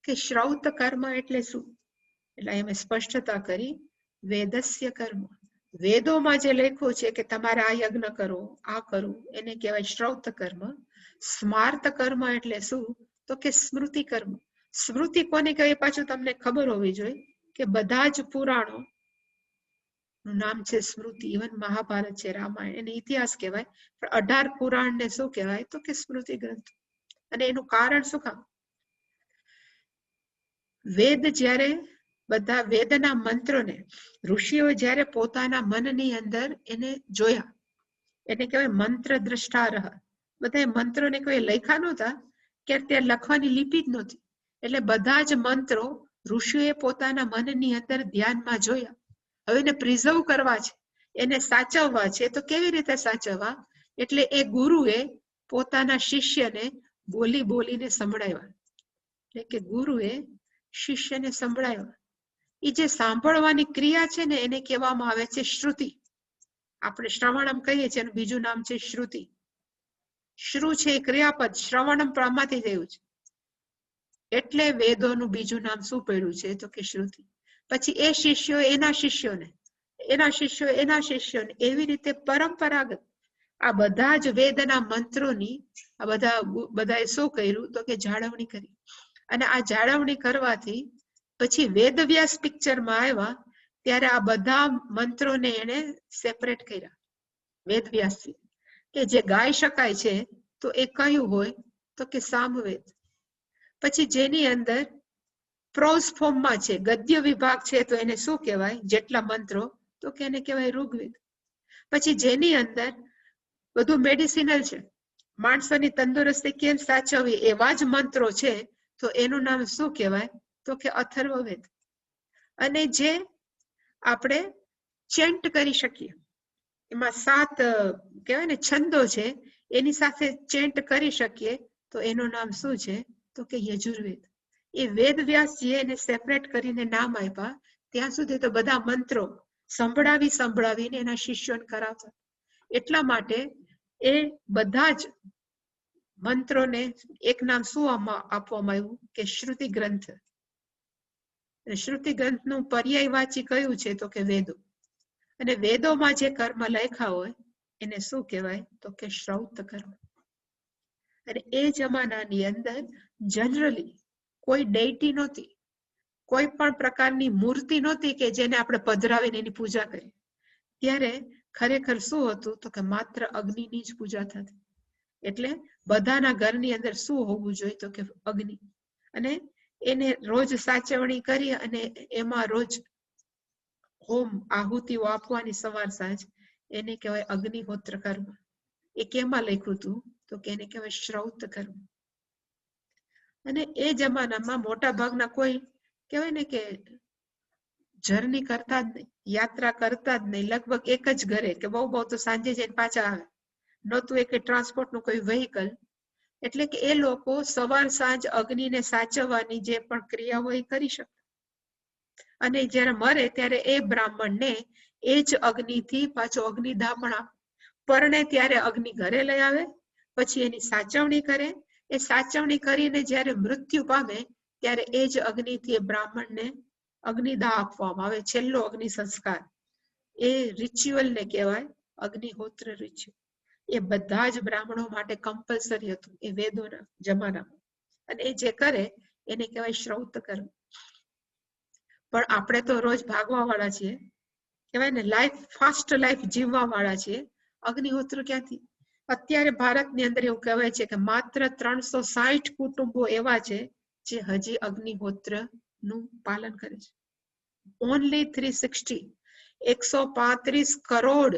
કે શ્રૌત કર્મ એટલે શું? એટલે મેં સ્પષ્ટતા કરી, વેદસ્ય કર્મ. વેદોમાં જે લખ્યું છે કે તમારે આ યજ્ઞ કરો, આ કરવું, એને કહેવાય શ્રૌત કર્મ. સ્માર્ત કર્મ એટલે શું? તો કે સ્મૃતિ કર્મ. સ્મૃતિ કોને કહેવાય પાછું તમને ખબર હોવી જોઈએ કે બધા જ પુરાણો નું નામ છે સ્મૃતિ. ઇવન મહાભારત છે, રામાયણ, એને ઇતિહાસ કહેવાય. પણ 18 પુરાણ ને શું કહેવાય? તો કે સ્મૃતિ ગ્રંથ. અને એનું કારણ શું કામ? વેદ જ્યારે બધા વેદના મંત્રોને ઋષિઓ જ્યારે પોતાના મનની અંદર એને જોયા, એને કહેવાય મંત્ર દ્રષ્ટારહ. બધા મંત્રોને કોઈ લખ્યા નહોતા, કે ત્યાં લખવાની લિપિ જ નહોતી. એટલે બધા જ મંત્રો ઋષિઓએ પોતાના મનની અંદર ધ્યાનમાં જોયા. હવે એને પ્રિઝર્વ કરવા છે, એને સાચવવા છે. તો કેવી રીતે સાચવવા? એટલે એ ગુરુએ પોતાના શિષ્યને બોલી બોલીને સંભળાવ્યા. એટલે કે ગુરુએ શિષ્યને સંભળાવ્યા. એ જે સાંભળવાની ક્રિયા છે ને, એને કહેવામાં આવે છે શ્રુતિ. આપણે શ્રવણમ કહીએ છીએ, એનું બીજું નામ છે શ્રુતિ. શ્રુ છે એ ક્રિયાપદ, શ્રવણમ આમાંથી થયું છે. એટલે વેદોનું બીજું નામ શું પડ્યું છે? તો કે શ્રુતિ. પછી એ શિષ્યો એના શિષ્યોને, એના શિષ્યો એના શિષ્યોને, એવી રીતે પરંપરાગત આ બધા જ વેદના મંત્રોની આ બધાએ શું કર્યું? તો કે જાળવણી કરી. અને આ જાળવણી કરવાથી પછી વેદવ્યાસ પિક્ચરમાં આવ્યા, ત્યારે આ બધા મંત્રોને એને સેપરેટ કર્યા વેદવ્યાસથી, કે જે ગાઈ શકાય છે તો એ કયું હોય? તો કે સામવેદ. પછી જેની અંદર પ્રોઝ ફોર્મમાં છે, ગદ્ય વિભાગ છે, તો એને શું કહેવાય? જેટલા મંત્રો, તો કે એને કહેવાય ઋગ્વેદ. પછી જેની અંદર બધું મેડિસિનલ છે, માણસોની તંદુરસ્તી કેમ સાચવવી એવા જ મંત્રો છે, તો એનું નામ શું કહેવાય? તો કે અથર્વવેદ. અને જે આપણે ચેન્ટ કરી શકીએ, એમાં 7 કહેવાય ને છંદો છે, એની સાથે ચેન્ટ કરી શકીએ, તો એનું નામ શું છે? તો કે યજુર્વેદ. એ વેદવ્યાસજીએ એને સેપરેટ કરીને નામ આપ્યા. ત્યાં સુધી તો બધા મંત્રો સંભળાવીને એના શિષ્યોને કરાવતા. એટલા માટે એ બધા જ મંત્રોને એક નામ શું આપવામાં આવ્યું? કે શ્રુતિ ગ્રંથ. શ્રુતિ ગ્રંથનું પર્યાયવાચી કયું છે? તો કે વેદો. અને વેદોમાં જે કર્મ લખ્યા હોય એને શું કહેવાય? તો કે શ્રૌત કર્મ. અને એ જમાનાની અંદર જનરલી કોઈ ડેઇટી નહોતી, કોઈ પણ પ્રકારની મૂર્તિ નહોતી કે જેને આપણે પધરાવીને એની પૂજા કરીએ. ત્યારે ખરેખર શું હતું? તો કે માત્ર અગ્નિની જ પૂજા થતી. એટલે બધાના ઘરની અંદર શું હોવું જોઈએ તો કે અગ્નિ. અને એને રોજ સાચવણી કરી અને એમાં રોજ હોમ આહુતિઓ આપવાની સવાર સાંજ, એને કહેવાય અગ્નિહોત્ર કર્મ. એ કેમાં લખ્યું હતું તો કે એને કહેવાય શ્રૌત કર્મ. અને એ જમાનામાં મોટા ભાગના કોઈ કહેવાય ને કે જર્ની કરતા જ નહીં, યાત્રા કરતા જ નહીં, લગભગ એક જ ઘરે કે બહુ બહુ તો સાંજે જઈને પાછા આવે, નહોતું એક ટ્રાન્સપોર્ટ નું કોઈ વ્હીકલ. એટલે કે એ લોકો સવાર સાંજ અગ્નિને સાચવવાની જે પણ ક્રિયાઓ એ કરી શકે. અને જયારે મરે ત્યારે એ બ્રાહ્મણને એ જ અગ્નિથી પાછો અગ્નિદાહ પણ આપે. પરણે ત્યારે અગ્નિ ઘરે લઈ આવે, પછી એની સાચવણી કરે. એ સાચવણી કરીને જયારે મૃત્યુ પામે ત્યારે એ જ અગ્નિથી એ બ્રાહ્મણને અગ્નિદાહ આપવામાં આવે, છેલ્લો અગ્નિ સંસ્કાર. એ રિચ્યુઅલ ને કહેવાય અગ્નિહોત્ર રિચ્યુઅલ. એ બધા જ બ્રાહ્મણો માટે કમ્પલસરી હતું એ વેદોના જમાનામાં. અને એ જે કરે એને કહેવાય શ્રૌત કર્મ. પણ આપણે તો રોજ ભાગવા વાળા છીએ, કહેવાય ને લાઈફ ફાસ્ટ લાઈફ જીવવા વાળા છીએ. અગ્નિહોત્ર ક્યાંથી? અત્યારે ભારતની અંદર એવું કહેવાય છે કે માત્ર 360 કુટુંબો એવા છે જે હજી અગ્નિહોત્ર નું પાલન કરે છે. ઓનલી 360. 135 કરોડ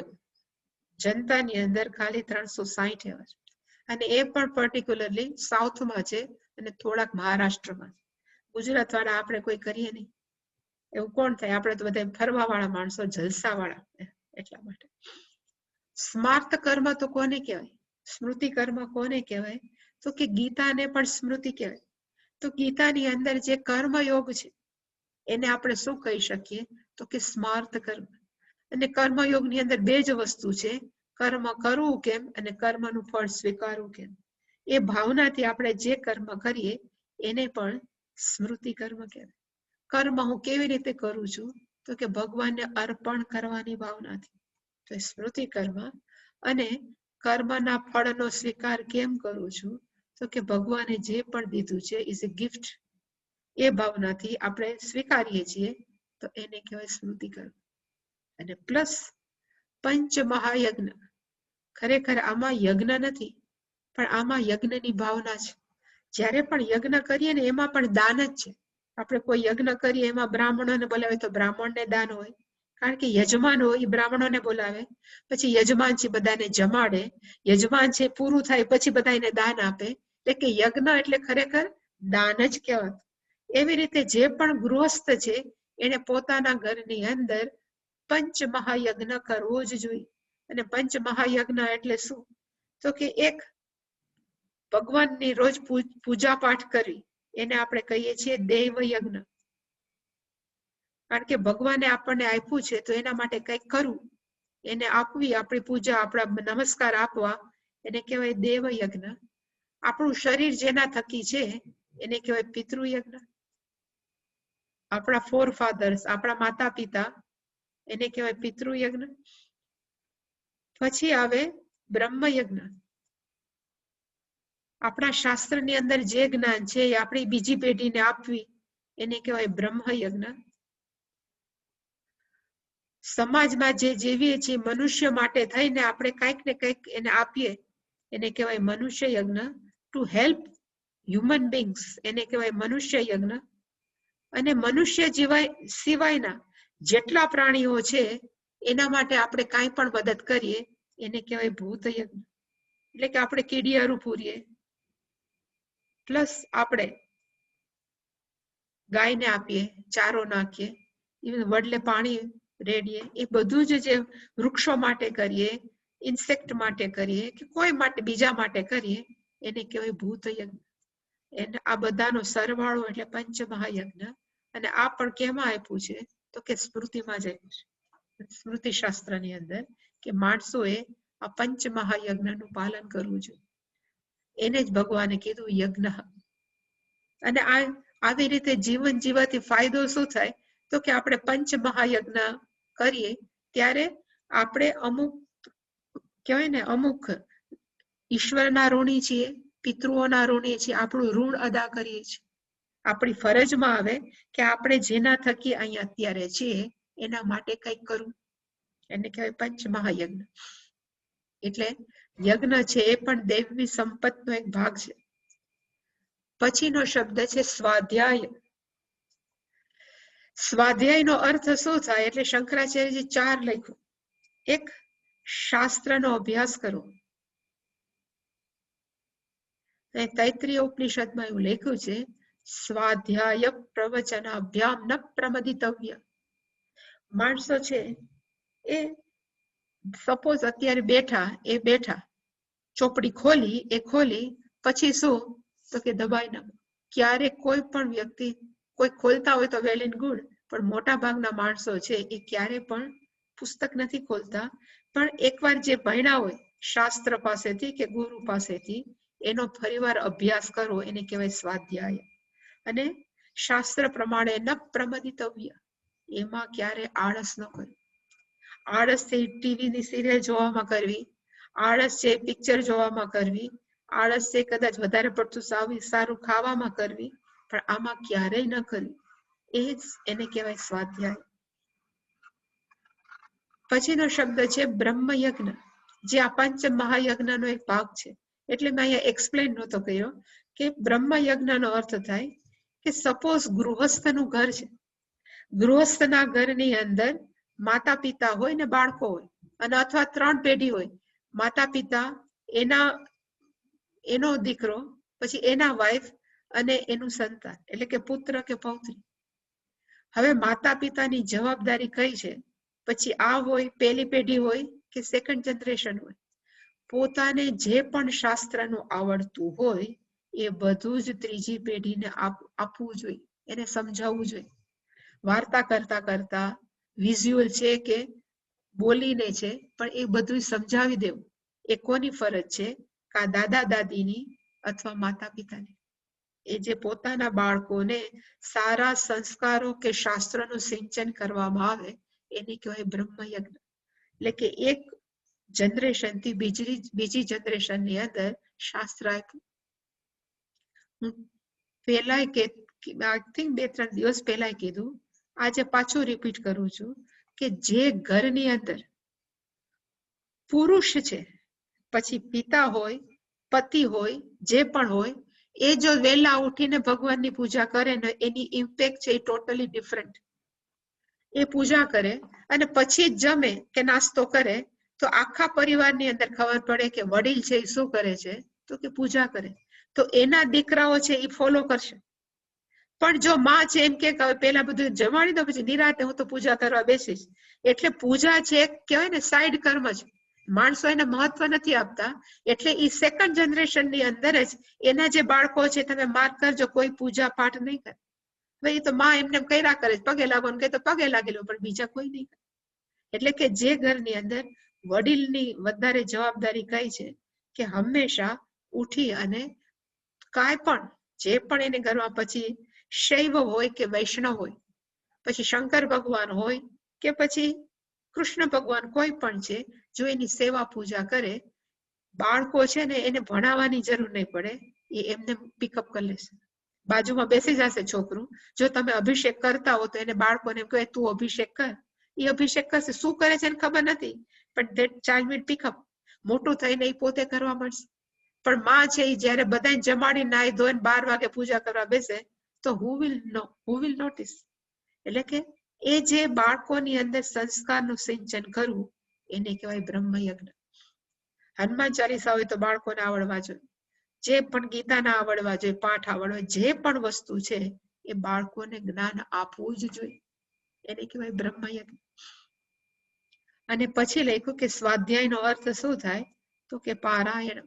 જનતાની અંદર ખાલી 360 એવા છે. અને એ પણ પર્ટિક્યુલરલી સાઉથમાં છે અને થોડાક મહારાષ્ટ્રમાં. ગુજરાત વાળા આપણે કોઈ કરીએ નહીં. એવું કોણ થાય? આપણે તો બધા ફરવા વાળા માણસો, જલસા વાળા. એટલા માટે સ્માર્ત કર્મ તો કોને કહેવાય? સ્મૃતિ કર્મ કોને કહેવાય? તો કે ગીતાને પણ સ્મૃતિ કહેવાય. તો ગીતાની અંદર જે કર્મયોગ છે એને આપણે શું કહી શકીએ તો કે સ્માર્ત કર્મ. અને કર્મયોગની અંદર બે જ વસ્તુ છે, કર્મ કરવું કેમ અને કર્મનું ફળ સ્વીકારવું કેમ. એ ભાવનાથી આપણે જે કર્મ કરીએ એને પણ સ્મૃતિ કર્મ કહેવાય. કર્મ હું કેવી રીતે કરું છું તો કે ભગવાનને અર્પણ કરવાની ભાવનાથી, તો સ્મૃતિ કર્મ. અને કર્મના ફળનો સ્વીકાર કેમ કરું છું તો કે ભગવાને જે પણ દીધું છે ઇઝ અ ગિફ્ટ. એ ભાવનાથી આપણે સ્વીકારીએ છીએ તો એને કહેવાય સ્મૃતિ કર્મ. અને પ્લસ પંચ મહાયજ્ઞ. ખરેખર આમાં યજ્ઞ નથી, પણ આમાં યજ્ઞની ભાવના છે. જ્યારે પણ યજ્ઞ કરીએ ને એમાં પણ દાન જ છે. આપણે કોઈ યજ્ઞ કરીએ એમાં બ્રાહ્મણોને બોલાવે તો બ્રાહ્મણને દાન હોય, કારણ કે યજમાન હોય એ બ્રાહ્મણોને બોલાવે, પછી યજમાન છે બધાને જમાડે, યજમાન છે પૂરું થાય પછી બધાને દાન આપે. એટલે કે યજ્ઞ એટલે ખરેખર દાન જ કહેવાય. એવી રીતે જે પણ ગૃહસ્થ છે એને પોતાના ઘરની અંદર પંચ મહાયજ્ઞ કરવો જ જોઈએ. અને પંચ મહાયજ્ઞ એટલે શું તો કે એક ભગવાનની રોજ પૂજા પાઠ કરી એને આપણે કહીએ છીએ દૈવ યજ્ઞ. કારણ કે ભગવાને આપણને આપ્યું છે તો એના માટે કંઈક કરવું, એને આપવી, આપણી પૂજા, આપણા નમસ્કાર આપવા, એને કહેવાય દેવ યજ્ઞ. આપણું શરીર જેના થકી છે એને કહેવાય પિતૃયજ્ઞ. આપણા ફોર ફાધર્સ, આપણા માતા પિતા, એને કહેવાય પિતૃયજ્ઞ. પછી આવે બ્રહ્મ યજ્ઞ. આપણા શાસ્ત્રની અંદર જે જ્ઞાન છે એ આપણી બીજી પેઢીને આપવી, એને કહેવાય બ્રહ્મ યજ્ઞ. સમાજમાં જે જીવીએ છીએ મનુષ્ય માટે થઈને આપણે કંઈક ને કંઈક એને આપીએ એને કહેવાય મનુષ્ય યજ્ઞ. ટુ હેલ્પ હ્યુમન બીંગ્સ એને કહેવાય મનુષ્ય યજ્ઞ. અને મનુષ્ય સિવાયના જેટલા પ્રાણીઓ છે એના માટે આપણે કાંઈ પણ મદદ કરીએ એને કહેવાય ભૂત યજ્ઞ. એટલે કે આપણે કીડિયારું પૂરીએ, પ્લસ આપણે ગાયને આપીએ, ચારો નાખીએ, વડલે પાણી રેડીએ, એ બધું જ જે વૃક્ષો માટે કરીએ, ઇન્સેક્ટ માટે કરીએ કે કોઈ માટે બીજા માટે કરીએ એને કહેવાય ભૂત યજ્ઞ. એને આ બધાનો સરવાળો એટલે પંચ મહાયજ્ઞ. અને આ પણ કેમાં આપ્યું છે તો કે સ્મૃતિમાં જ આપ્યું છે, સ્મૃતિ શાસ્ત્રની અંદર, કે માણસોએ આ પંચ મહાયજ્ઞનું પાલન કરવું જોઈએ. એને જ ભગવાને કીધું યજ્ઞ. અને આવી રીતે જીવન જીવવાથી ફાયદો શું થાય તો કે આપણે પંચ મહાયજ્ઞ કરીએ ત્યારે આપણે અમુક કહેવાય ને અમુક ઈશ્વરના ઋણી છીએ, પિતૃઓના ઋણી છીએ, આપણું ઋણ અદા કરીએ છીએ. આપણી ફરજમાં આવે કે આપણે જેના થકી અહીંયા અત્યારે છીએ એના માટે કંઈક કરવું, એને કહેવાય પંચ મહાયજ્ઞ. એટલે યજ્ઞ છે એ પણ દૈવી સંપતનો એક ભાગ છે. પછીનો શબ્દ છે સ્વાધ્યાય. સ્વાધ્યાયનો અર્થ શું થાય? એટલે શંકરાચાર્યજી 4 લખ્યું. એક, શાસ્ત્રનો અભ્યાસ કરવો. તૈત્રીય ઉપનિષદમાં એવું લખ્યું છે, સ્વાધ્યાય પ્રવચનાભ્યામ ન પ્રમદિતવ્ય. માણસો છે એ સપોઝ અત્યારે બેઠા ચોપડી ખોલી પછી શું તો કે દબાઈ ના. ક્યારેક કોઈ પણ વ્યક્તિ કોઈ ખોલતા હોય તો વેલ એન્ડ ગુડ, પણ મોટા ભાગના માણસો છે એ ક્યારે પણ પુસ્તક નથી ખોલતા. પણ એકવાર જે ભણ્યા હોય શાસ્ત્ર પાસેથી કે ગુરુ પાસેથી, એનો ફરીવાર અભ્યાસ કરવો એને કહેવાય સ્વાધ્યાય. અને શાસ્ત્ર પ્રમાણે ન પ્રમદિતવ્ય, એમાં ક્યારે આળસ ન કરવી. આળસ છે ટીવીની સિરિયલ જોવામાં કરવી, આળસ છે પિક્ચર જોવામાં કરવી, આળસ છે કદાચ વધારે પડતું સારું ખાવામાં કરવી, પણ આમાં ક્યારેય ન કરવી. એ જ એને કહેવાય સ્વાધ્યાય. પછીનો શબ્દ છે બ્રહ્મયજ્ઞ, જે આ પંચ મહાયજ્ઞનો એક ભાગ છે. એટલે મેં અહીંયા એક્સપ્લેન નહોતો કર્યો કે બ્રહ્મયજ્ઞનો અર્થ થાય કે સપોઝ ગૃહસ્થનું ઘર છે. ગૃહસ્થના ઘરની અંદર માતા પિતા હોય ને બાળકો હોય, અને અથવા 3 પેઢી હોય. માતા પિતા, એનો દીકરો, પછી એના વાઇફ અને એનું સંતાન, એટલે કે પુત્ર કે પૌત્રી. હવે માતા પિતાની જવાબદારી કઈ છે? પછી આ હોય પહેલી પેઢી હોય કે સેકન્ડ જનરેશન હોય, પોતાને જે પણ શાસ્ત્રનું આવડતું હોય એ બધું જ ત્રીજી પેઢીને આપવું જોઈએ, એને સમજાવવું જોઈએ. વાર્તા કરતા વિઝ્યુઅલ છે કે બોલીને છે, પણ એ બધું સમજાવી દેવું. એ કોની ફરજ છે? કા દાદા દાદીની અથવા માતા પિતાની. એ જે પોતાના બાળકોને સારા સંસ્કારો કે શાસ્ત્રનું સિંચન કરવામાં આવે એને કહેવાય બ્રહ્મયજ્ઞ. એટલે કે એક જનરેશન થી બીજી જનરેશનની અંદર શાસ્ત્ર આપ્યું. હું પહેલા કે આઈ થિંક 2-3 દિવસ પહેલા કીધું, આજે પાછું રિપીટ કરું છું કે જે ઘરની અંદર પુરુષ છે, પછી પિતા હોય, પતિ હોય, જે પણ હોય, એ જો વહેલા ઉઠીને ભગવાનની પૂજા કરે ને, એની ઇમ્પેક્ટ છે એ ટોટલી ડિફરન્ટ. એ પૂજા કરે અને પછી જમે કે નાસ્તો કરે તો આખા પરિવારની અંદર ખબર પડે કે વડીલ છે એ શું કરે છે, તો કે પૂજા કરે. તો એના દીકરાઓ છે એ ફોલો કરશે. પણ જો માં છે એમ કે પેલા બધું જમાડી દો પછી નિરાતે હું તો પૂજા કરવા બેસીશ, એટલે પૂજા છે કહેવાય ને સાઈડ કર્મ છે. માણસો એને મહત્વ નથી આપતા. એટલે એ સેકન્ડ જનરેશનની અંદર જ એના જે બાળકો છે, તમે માર્ક કરજો, કોઈ પૂજા પાઠ નહીં કરે. ભાઈ તો માં એમને કર્યા કરે, પગે લાગવાનું કહે તો પગે લાગેલો, પણ બીજા કોઈ નહીં કરે. એટલે કે જે ઘરની અંદર વડીલની વધારે જવાબદારી કઈ છે કે હંમેશા ઉઠી અને કાંઈ પણ જે પણ એને ઘરમાં, પછી શૈવ હોય કે વૈષ્ણવ હોય, પછી શંકર ભગવાન હોય કે પછી કૃષ્ણ ભગવાન, કોઈ પણ છે, જો એની સેવા પૂજા કરે, બાળકો છે ને એને ભણાવવાની જરૂર નહીં પડે, એ એમને પિકઅપ કરી લેશે. બાજુમાં બેસી જશે છોકરું. જો તમે અભિષેક કરતા હો તો એને બાળકોને કહે તું અભિષેક કર, એ અભિષેક કરશે. શું કરે છે એને ખબર નથી, પણ ધેટ ચાઇલ્ડ વિલ પિકઅપ. મોટું થઈને એ પોતે કરવા મળશે. પણ માં છે એ જયારે બધા જમાડી નાઈ ધોઈને 12 વાગે પૂજા કરવા બેસે તો હુ વિલ નોટિસ. એટલે કે એ જે બાળકોની અંદર સંસ્કારનું સિંચન કરવું એને કહેવાય બ્રહ્મયજ્ઞ. હનુમાન ચાલીસા હોય તો બાળકોને આવડવા જોઈએ, જે પણ ગીતાના આવડવા જોઈએ, પાઠ આવડવા, જે પણ વસ્તુ છે એ બાળકોને જ્ઞાન આપવું જ જોઈએ, એને કહેવાય બ્રહ્મયજ્ઞ. અને પછી લખ્યું કે સ્વાધ્યાયનો અર્થ શું થાય? તો કે પારાયણ.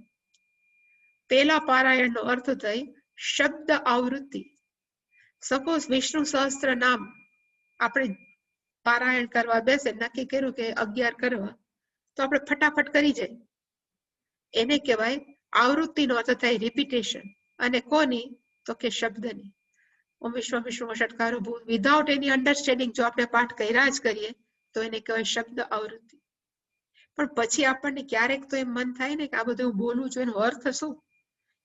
પેલા પારાયણનો અર્થ થઈ શબ્દ આવૃત્તિ. સપોઝ વિષ્ણુ સહસ્ત્ર નામ આપણે પારાયણ કરવા બેસે, નક્કી કર્યું કે 11 કરવા, તો આપણે ફટાફટ કરી જાય, એને કહેવાય આવૃત્તિનો અર્થ થાય રિપીટેશન. અને કોની? તો કે શબ્દની. ઓમ વિશ્વ વિષ્ણુ ષટકારો ભૂ, વિધાઉટ એની અન્ડરસ્ટેન્ડિંગ જો આપણે પાઠ કર્યા જ કરીએ તો એને કહેવાય શબ્દ આવૃત્તિ. પણ પછી આપણને ક્યારેક તો એમ મન થાય ને કે આ બધું બોલવું જોઈએ, એનો અર્થ શું?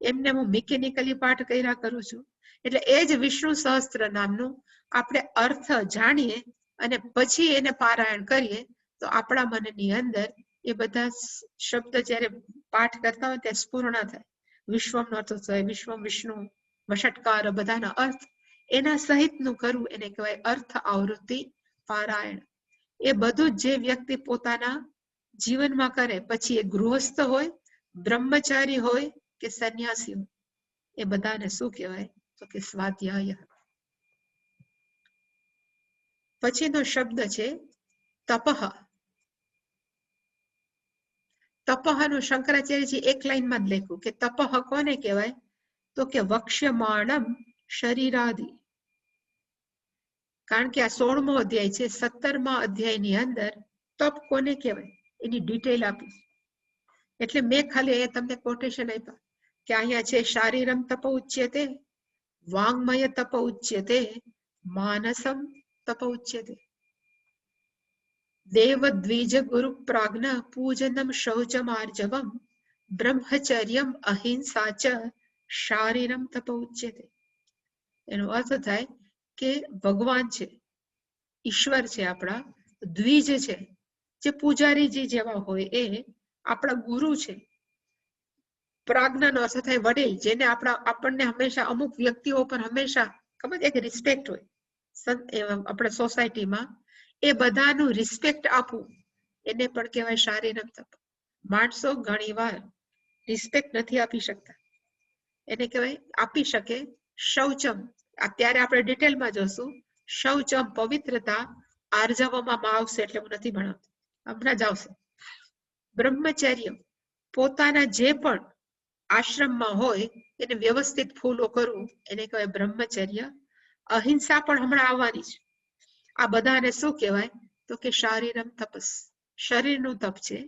એમને હું મિકેનિકલી પાઠ કર્યા કરું છું. એટલે એ જ વિષ્ણુ સહસ્ત્ર નામનું આપણે અર્થ જાણીએ અને પછી એને પારાયણ કરીએ તો આપણા મનની અંદર એ એ બધા શબ્દ જ્યારે પાઠ કરતા હોય ત્યારે સ્ફૂર્ણ થાય. વિશ્વમનો અર્થ થાય વિશ્વમ, વિષ્ણુ, વષટકાર, બધાના અર્થ એના સહિતનું કરવું એને કહેવાય અર્થ આવૃત્તિ પારાયણ. એ બધું જે વ્યક્તિ પોતાના જીવનમાં કરે, પછી એ ગૃહસ્થ હોય, બ્રહ્મચારી હોય કે સંન્યાસી હોય, એ બધાને શું કહેવાય તો કે સ્વાધ્યાય. પછીનો શબ્દ છે તપઃ. તપઃનું શંકરાચાર્યજી એક લાઈનમાં જ લખ્યું કે તપઃ કોને કહેવાય તો કે વક્ષ્યમાણમ શરીરાદિ. કારણ કે આ 16મો અધ્યાય છે. 17મા અધ્યાયની અંદર તપ કોને કહેવાય એની ડિટેલ આપી. એટલે મેં ખાલી અહીંયા તમને કોટેશન આપ્યા કે અહીંયા છે શારીરમ તપ ઉચ્યતે, વાંગમય તપ ઉચ્યતે, માનસમ તપ ઉચ્યતે. દેવ દ્વિજ ગુરુ પ્રાજ્ઞ પૂજનમ શૌચમાર્જવમ બ્રહ્મચર્યમ અહિંસા ચ શારીરમ તપ ઉચ્યતે. એનો અર્થ થાય કે ભગવાન છે, ઈશ્વર છે, આપણા દ્વિજ છે, જે પૂજારીજી જેવા હોય એ આપણા ગુરુ છે. પ્રાજ્ઞાનો અર્થ થાય વડીલ, જેને આપણને હંમેશા અમુક વ્યક્તિઓ પર હંમેશા ખબર એક રિસ્પેક્ટ હોય આપણે સોસાયટીમાં, એ બધાનું રિસ્પેક્ટ આપવું એને પણ કહેવાય શારીરમ તપ. માણસો ઘણી વાર રિસ્પેક્ટ નથી આપી શકતા, એને કહેવાય આપી શકે શૌચમ. અત્યારે આપણે ડિટેલમાં જોશું. શૌચમ પવિત્રતા આર્જવવામાં આવશે, એટલે હું નથી ભણાવતી, હમણાં જ આવશે. બ્રહ્મચર્ય પોતાના જે પણ આશ્રમમાં હોય એને વ્યવસ્થિત ફોલો કરવું એને કહેવાય બ્રહ્મચર્ય. અહિંસા પણ હમણાં આવવાની છે. આ બધાને શું કહેવાય તો કે શારીરમ તપસ, શરીરનું તપ છે.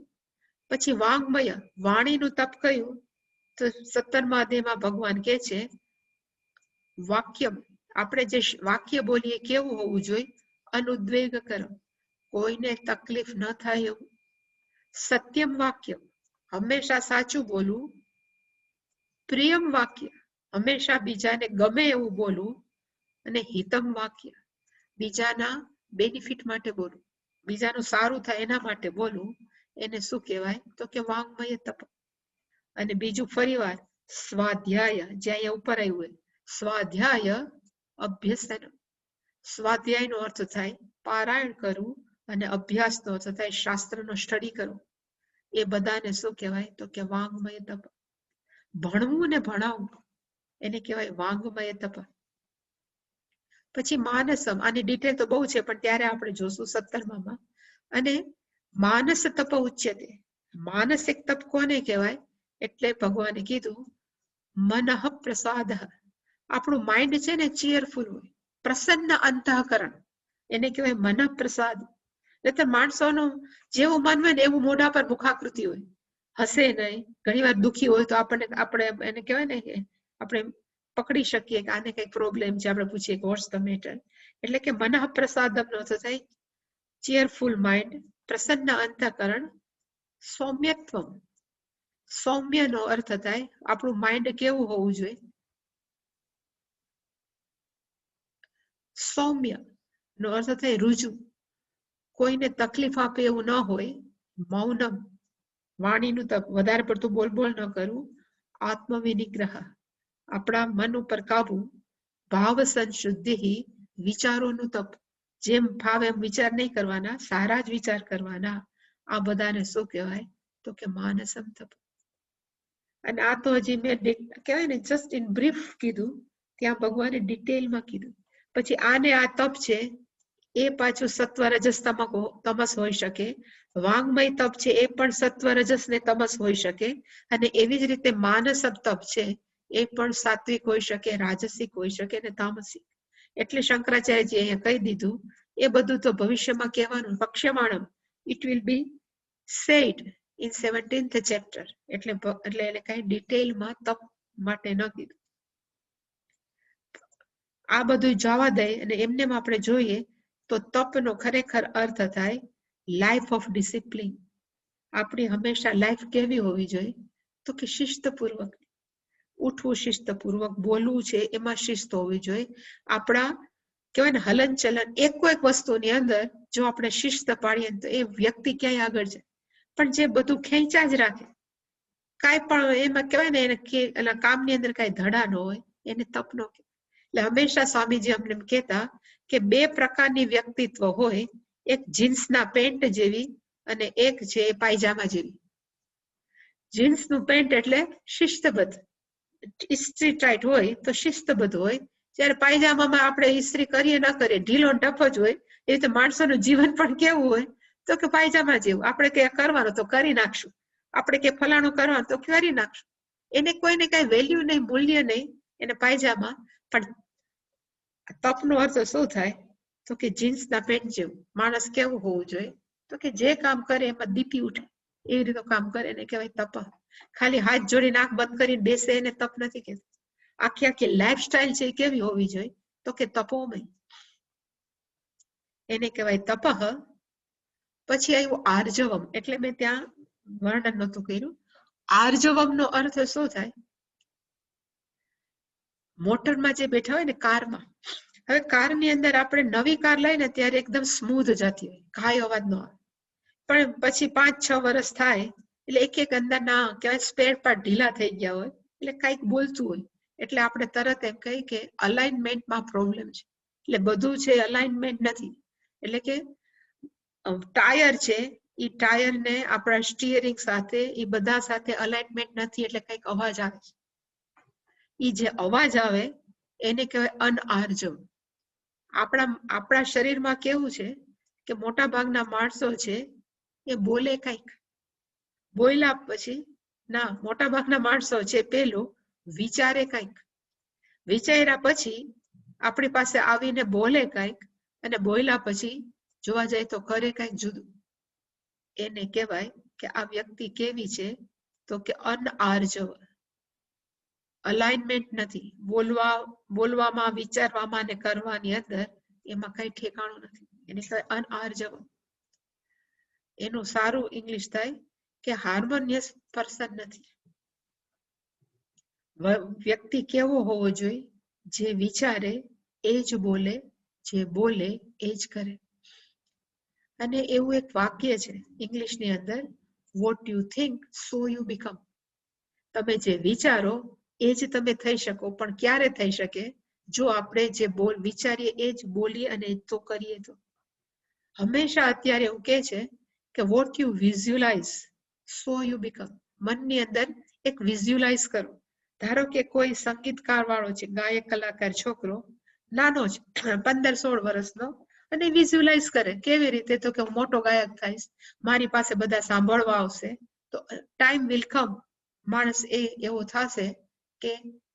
પછી વાંગમય વાણીનું તપ કયું તો 17મા અધ્યાયમાં ભગવાન કહે છે વાક્ય, આપણે જે વાક્ય બોલીએ કેવું હોવું જોઈએ અનુદ્વેગ કરો, કોઈને તકલીફ ન થાય એવું. સત્યમ વાક્ય હંમેશા સાચું બોલવું. પ્રિયમ વાક્ય હંમેશા બીજાને ગમે એવું બોલવું. અને હિતમ વાક્ય બીજાના બેનિફિટ માટે બોલવું, બીજાનું સારું થાય એના માટે બોલવું. એને શું કહેવાય તો કે વાંગમય તપ. અને બીજું ફરીવાર સ્વાધ્યાય, જે અહીંયા ઉપર આવ્યું હોય સ્વાધ્યાય અભ્યસન. સ્વાધ્યાયનો અર્થ થાય પારાયણ કરવું અને અભ્યાસનો અર્થ થાય શાસ્ત્રનો સ્ટડી કરવો. એ બધાને શું કહેવાય તો કે વાંગમય તપ. ભણવું ને ભણાવવું એને કહેવાય વાંગમય તપ. પછી માનસમ, આની ડિટેલ તો બહુ છે પણ ત્યારે આપણે જોશું 17માં. અને માનસ તપ ઉચ્યતે. માનસિક તપ કોને કહેવાય એટલે ભગવાને કીધું મનઃ પ્રસાદ. આપણું માઇન્ડ છે ને ચીયરફુલ હોય, પ્રસન્ન અંતઃકરણ એને કહેવાય મનઃ પ્રસાદ. નહીતર માણસોનું જેવું મન હોય ને એવું મોઢા પર મુખાકૃતિ હોય, હસે નહીં. ઘણી વાર દુઃખી હોય તો આપણે એને કહેવાય ને કે આપણે પકડી શકીએ કે આને કઈક પ્રોબ્લેમ છે, આપણે પૂછીએ કે વોટ્સ ધ મેટર. એટલે કે મનઃ પ્રસાદમનો અર્થ થાય ચીયરફુલ માઇન્ડ, પ્રસન્ન અંતઃકરણ. સૌમ્યત્વમ, સૌમ્યનો અર્થ થાય આપણું માઇન્ડ કેવું હોવું જોઈએ સૌમ્ય નો અર્થ થાય રુજુ, કોઈને તકલીફ આપે એવું ન હોય. મૌનમ વાણીનું તપ, વધારે પડતું બોલ ન કરવું. આત્મવિનિગ્રહ આપણા મન ઉપર કાબુ. ભાવ સંશુદ્ધિ વિચારોનું તપ, જેમ ભાવ એમ વિચાર નહીં કરવાના, સારા જ વિચાર કરવાના. આ બધાને શું કહેવાય તો કે માનસમ તપ. અને આ તો હજી મેં કહેવાય ને જસ્ટ ઇન બ્રીફ કીધું, ત્યાં ભગવાને ડિટેલમાં કીધું. પછી આને આ તપ છે એ પાછું સત્વ રજસ તમસ હોઈ શકે. વાંગમય તપ છે એ પણ સત્વ રજસ ને તમસ હોઈ શકે. અને એવી જ રીતે માનસમ તપ છે એ પણ સાત્વિક હોઈ શકે, રાજસિક હોઈ શકે અને તામસિક. એટલે શંકરાચાર્યજી અહીંયા કહી દીધું એ બધું તો ભવિષ્યમાં કહેવાનું. પક્ષ્યમાણમ it will be said in 17th chapter. એટલે એને કઈ ડિટેલમાં તપ માટે ન કીધું. આ બધું જવા દે અને એમને આપણે જોઈએ તો તપનો ખરેખર અર્થ થાય લાઈફ ઓફ ડિસિપ્લિન. આપણી હંમેશા લાઈફ કેવી હોવી જોઈએ તો કે શિસ્તપૂર્વક ઉઠવું, શિસ્તપૂર્વક બોલવું છે એમાં શિસ્ત હોવી જોઈએ. આપણા કહેવાય ને હલન ચલન એક વસ્તુની અંદર જો આપણે શિસ્ત પાડીએ તો એ વ્યક્તિ ક્યાંય આગળ જાય. પણ જે બધું ખેંચા જ રાખે, કાંઈ પણ એમાં કહેવાય ને એના કામની અંદર કાંઈ ધડા ન હોય, એને તપ નો કહેવાય. એટલે હંમેશા સ્વામીજી અમને એમ કહેતા કે બે પ્રકારની વ્યક્તિત્વ હોય, એક જીન્સના પેન્ટ જેવી અને એક છે પાયજામા જેવી. જીન્સનું પેન્ટ એટલે શિસ્તબદ્ધ, ઇસ્ત્રી ટાઈટ હોય તો શિસ્તબદ્ધ હોય, જ્યારે પાયજામામાં આપણે ઇસ્ત્રી કરીએ ન કરીએ ઢીલો ટફો જ હોય. એ રીતે માણસોનું જીવન પણ કેવું હોય તો કે પાયજામા જેવું. આપણે કે કરવાનું તો કરી નાખશું, આપણે કે ફલાણું કરવાનું તો કરી નાખશું. એને કોઈને કઈ વેલ્યુ નહીં, મૂલ્ય નહીં એને પાયજામા. પણ તપનો અર્થ શું થાય તો કે જીન્સના પેન્ટ જેવું. માણસ કેવું હોવું જોઈએ તો કે જે કામ કરે એમાં દીપી ઉઠે એવી રીતે કામ કરે એને કહેવાય તપ. ખાલી હાથ જોડીને આંખ બંધ કરીને બેસે એને તપ નથી કહેતા. આખી આખી લાઈફ સ્ટાઇલ છે એ કેવી હોવી જોઈએ તો કે તપોમય, એને કહેવાય તપઃ. પછી આવ્યું આર્જવમ, એટલે મેં ત્યાં વર્ણન નહોતું કર્યું. આર્જવમ નો અર્થ શું થાય? મોટરમાં જે બેઠા હોય ને કારમાં, હવે કારની અંદર આપણે નવી કાર લઈને ત્યારે એકદમ સ્મૂધ જતી હોય, કાંઈ અવાજ ન આવે. પણ પછી 5-6 વર્ષ થાય એટલે એક અંદરના કહેવાય સ્પેર પાર્ટ ઢીલા થઈ ગયા હોય એટલે કંઈક બોલતું હોય, એટલે આપણે તરત એમ કહી કે અલાઇનમેન્ટમાં પ્રોબ્લેમ છે. એટલે બધું છે અલાઇનમેન્ટ નથી. એટલે કે ટાયર છે એ ટાયરને આપણા સ્ટીયરિંગ સાથે એ બધા સાથે અલાઇનમેન્ટ નથી એટલે કંઈક અવાજ આવે છે. એ જે અવાજ આવે એને કહેવાય અનઆર્જવ. આપણા શરીરમાં કેવું છે કે મોટા ભાગના માણસો છે એ બોલે કંઈક, બોલ્યા પછી ના, મોટા ભાગના માણસો છે પેલું વિચારે કંઈક, વિચાર્યા પછી આપણી પાસે આવીને બોલે કંઈક, અને બોલ્યા પછી જોવા જાય તો કરે કંઈક જુદું. એને કહેવાય કે આ વ્યક્તિ કેવી છે તો કે અનઆર્જવ, અલાઇનમેન્ટ નથી. બોલવામાં, વિચારવામાં અને કરવાની અંદર એમાં કઈ ઠેકાણું નથી, એને કહેવાય અનઆર્જવ. એનું સારું ઇંગ્લિશ થાય કે હાર્મોનિયસ પર્સન નથી. વ્યક્તિ કેવો હોવો જોઈએ? જે વિચારે એ જ બોલે, જે બોલે એ જ કરે. અને એવું એક વાક્ય છે ઇંગ્લિશની અંદર, vote you think so you become. તમે જે વિચારો એ જ તમે થઈ શકો, પણ ક્યારે થઈ શકે? જો આપણે જે વિચારીએ એ જ બોલીએ અને તો કરીએ તો. હંમેશા અત્યારે એવું કે છે કે vote you visualise so you become. મનની અંદર એક વિઝ્યુલાઇઝ કરો. ધારો કે કોઈ સંગીતકાર વાળો છે, ગાયક કલાકાર છોકરો નાનો છે 15-16 વર્ષનો, અને વિઝ્યુલાઇઝ કરે. કેવી રીતે તો કે હું મોટો ગાયક થઈશ, મારી પાસે બધા સાંભળવા આવશે, તો ટાઈમ વિલ કમ, માણસ એવો થશે કે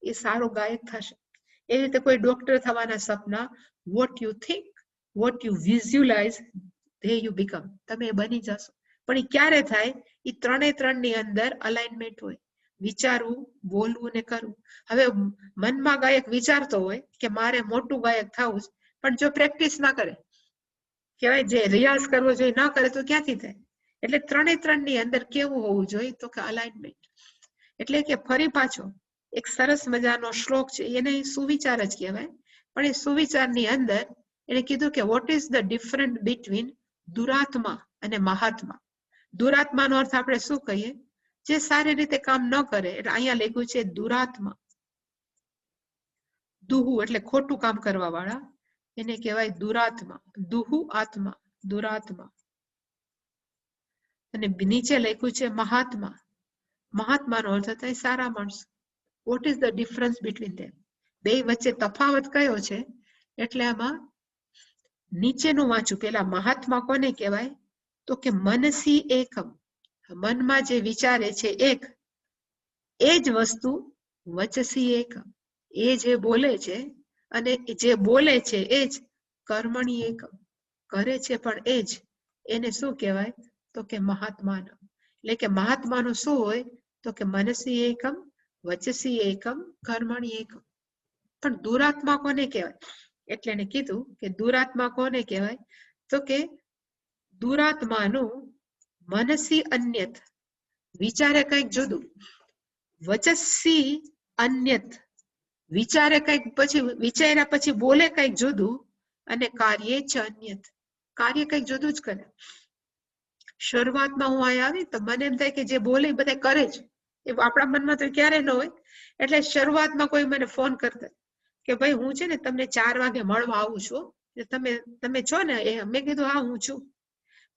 એ સારો ગાયક થશે. એ રીતે કોઈ ડોક્ટર થવાના સપના, what you think, what you visualise, they you become. તમે બની જશો. પણ એ ક્યારે થાય? એ 3 ની અંદર અલાઇનમેન્ટ હોય, વિચારવું, બોલવું ને કરવું. હવે મનમાં ગાયક વિચારતો હોય કે મારે મોટું ગાયક થવું છે, પણ જો પ્રેક્ટિસ ના કરે, કહેવાય જે રિયાઝ કરવો જોઈએ ના કરે તો ક્યાંથી થાય? એટલે 3 ની અંદર કેવું હોવું જોઈએ તો કે અલાઇનમેન્ટ. એટલે કે ફરી પાછો એક સરસ મજાનો શ્લોક છે, એને સુવિચાર જ કહેવાય. પણ એ સુવિચારની અંદર એને કીધું કે what is the different between દુરાત્મા અને મહાત્મા. દુરાત્માનો અર્થ આપણે શું કહીએ? જે સારી રીતે કામ ન કરે. એટલે અહીંયા લખ્યું છે દુરાત્મા. દુહુ એટલે ખોટું કામ કરવા વાળા, એને કહેવાય દુરાત્મા. દુહુ આત્મા, દુરાત્મા. અને નીચે લખ્યું છે મહાત્મા. મહાત્માનો અર્થ થાય સારા માણસ. What is the difference between them? બે વચ્ચે તફાવત કયો છે? એટલે આમાં નીચેનું વાંચું. પેલા મહાત્મા કોને કહેવાય તો કે મનસી એકમ. મનમાં જે વિચારે છે એક, એ જ વસ્તુ વચસી એકમ, એ જે બોલે છે, અને જે બોલે છે એ જ કર્મણી એકમ, કરે છે પણ એ જ, એને શું કહેવાય તો કે મહાત્માનો. એટલે કે મહાત્માનું શું હોય તો કે મનસી એકમ, વચસી એકમ, કર્મણી એકમ. પણ દુરાત્મા કોને કહેવાય? એટલે એને કીધું કે દુરાત્મા કોને કહેવાય તો કે દુરાત્માનું મનસી અન્યત, વિચારે કંઈક જુદું, વચસી અન્યત, વિચારે કંઈક પછી વિચાર્યા પછી બોલે કંઈક જુદું, અને કાર્ય ચ અન્યત, કાર્ય કંઈક જુદું જ કરે. શરૂઆતમાં હું અહીંયા આવી તો મને એમ થાય કે જે બોલે એ બધા કરે જ, એવું આપણા મનમાં તો ક્યારે ન હોય. એટલે શરૂઆતમાં કોઈ મને ફોન કરતા કે ભાઈ હું છે ને તમને 4 વાગે મળવા આવું છું, તમે છો ને? મેં કીધું હા હું છું.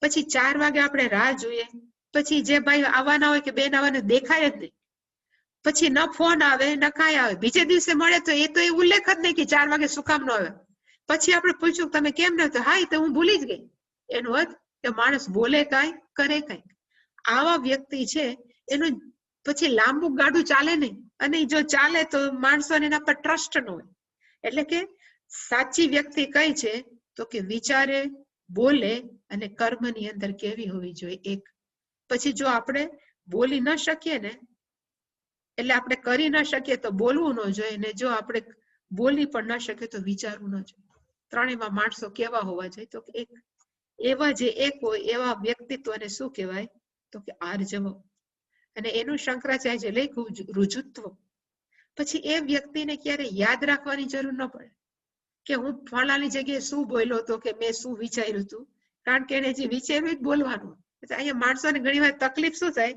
પછી 4 વાગે આપણે રાહ જોઈએ, પછી જે ભાઈ આવવાના હોય કે બેન આવવાના દેખાય જ નહીં. પછી ન ફોન આવે ન કાંઈ આવે. બીજે દિવસે મળે તો એ ઉલ્લેખ જ નહીં કે 4 વાગે શું કામ ન આવે. પછી આપણે પૂછ્યું તમે કેમ ન તો હા તો હું ભૂલી જ ગઈ. એનો અર્થ કે માણસ બોલે કાંઈ કરે કાંઈ. આવા વ્યક્તિ છે એનું પછી લાંબુ ગાડું ચાલે નહીં, અને જો ચાલે તો માણસોને એના પર ટ્રસ્ટ ન હોય. એટલે કે સાચી વ્યક્તિ કઈ છે તો કે વિચારે, બોલે અને કર્મની અંદર કેવી હોવી જોઈએ એક. પછી જો આપણે બોલી ન શકીએ ને, એટલે આપણે કરી ન શકીએ તો બોલવું ન જોઈએ, ને જો આપણે બોલી પણ ન શકીએ તો વિચારવું ન જોઈએ. ત્રણેયમાં માણસો કેવા હોવા જોઈએ તો કે એક. એવા જે એક હોય એવા વ્યક્તિત્વને શું કહેવાય તો કે આર્જવ. અને એનું શંકરાચાર્ય લખ્યું રુજુત્વ. પછી એ વ્યક્તિને ક્યારે યાદ રાખવાની જરૂર ન પડે કે હું ફલાણી જગ્યાએ શું બોલ્યો હતો કે મેં શું વિચાર્યું હતું, કારણ કે એને જે વિચાર્યું જ બોલવાનું. અહીંયા માણસોને ઘણી વાર તકલીફ શું થાય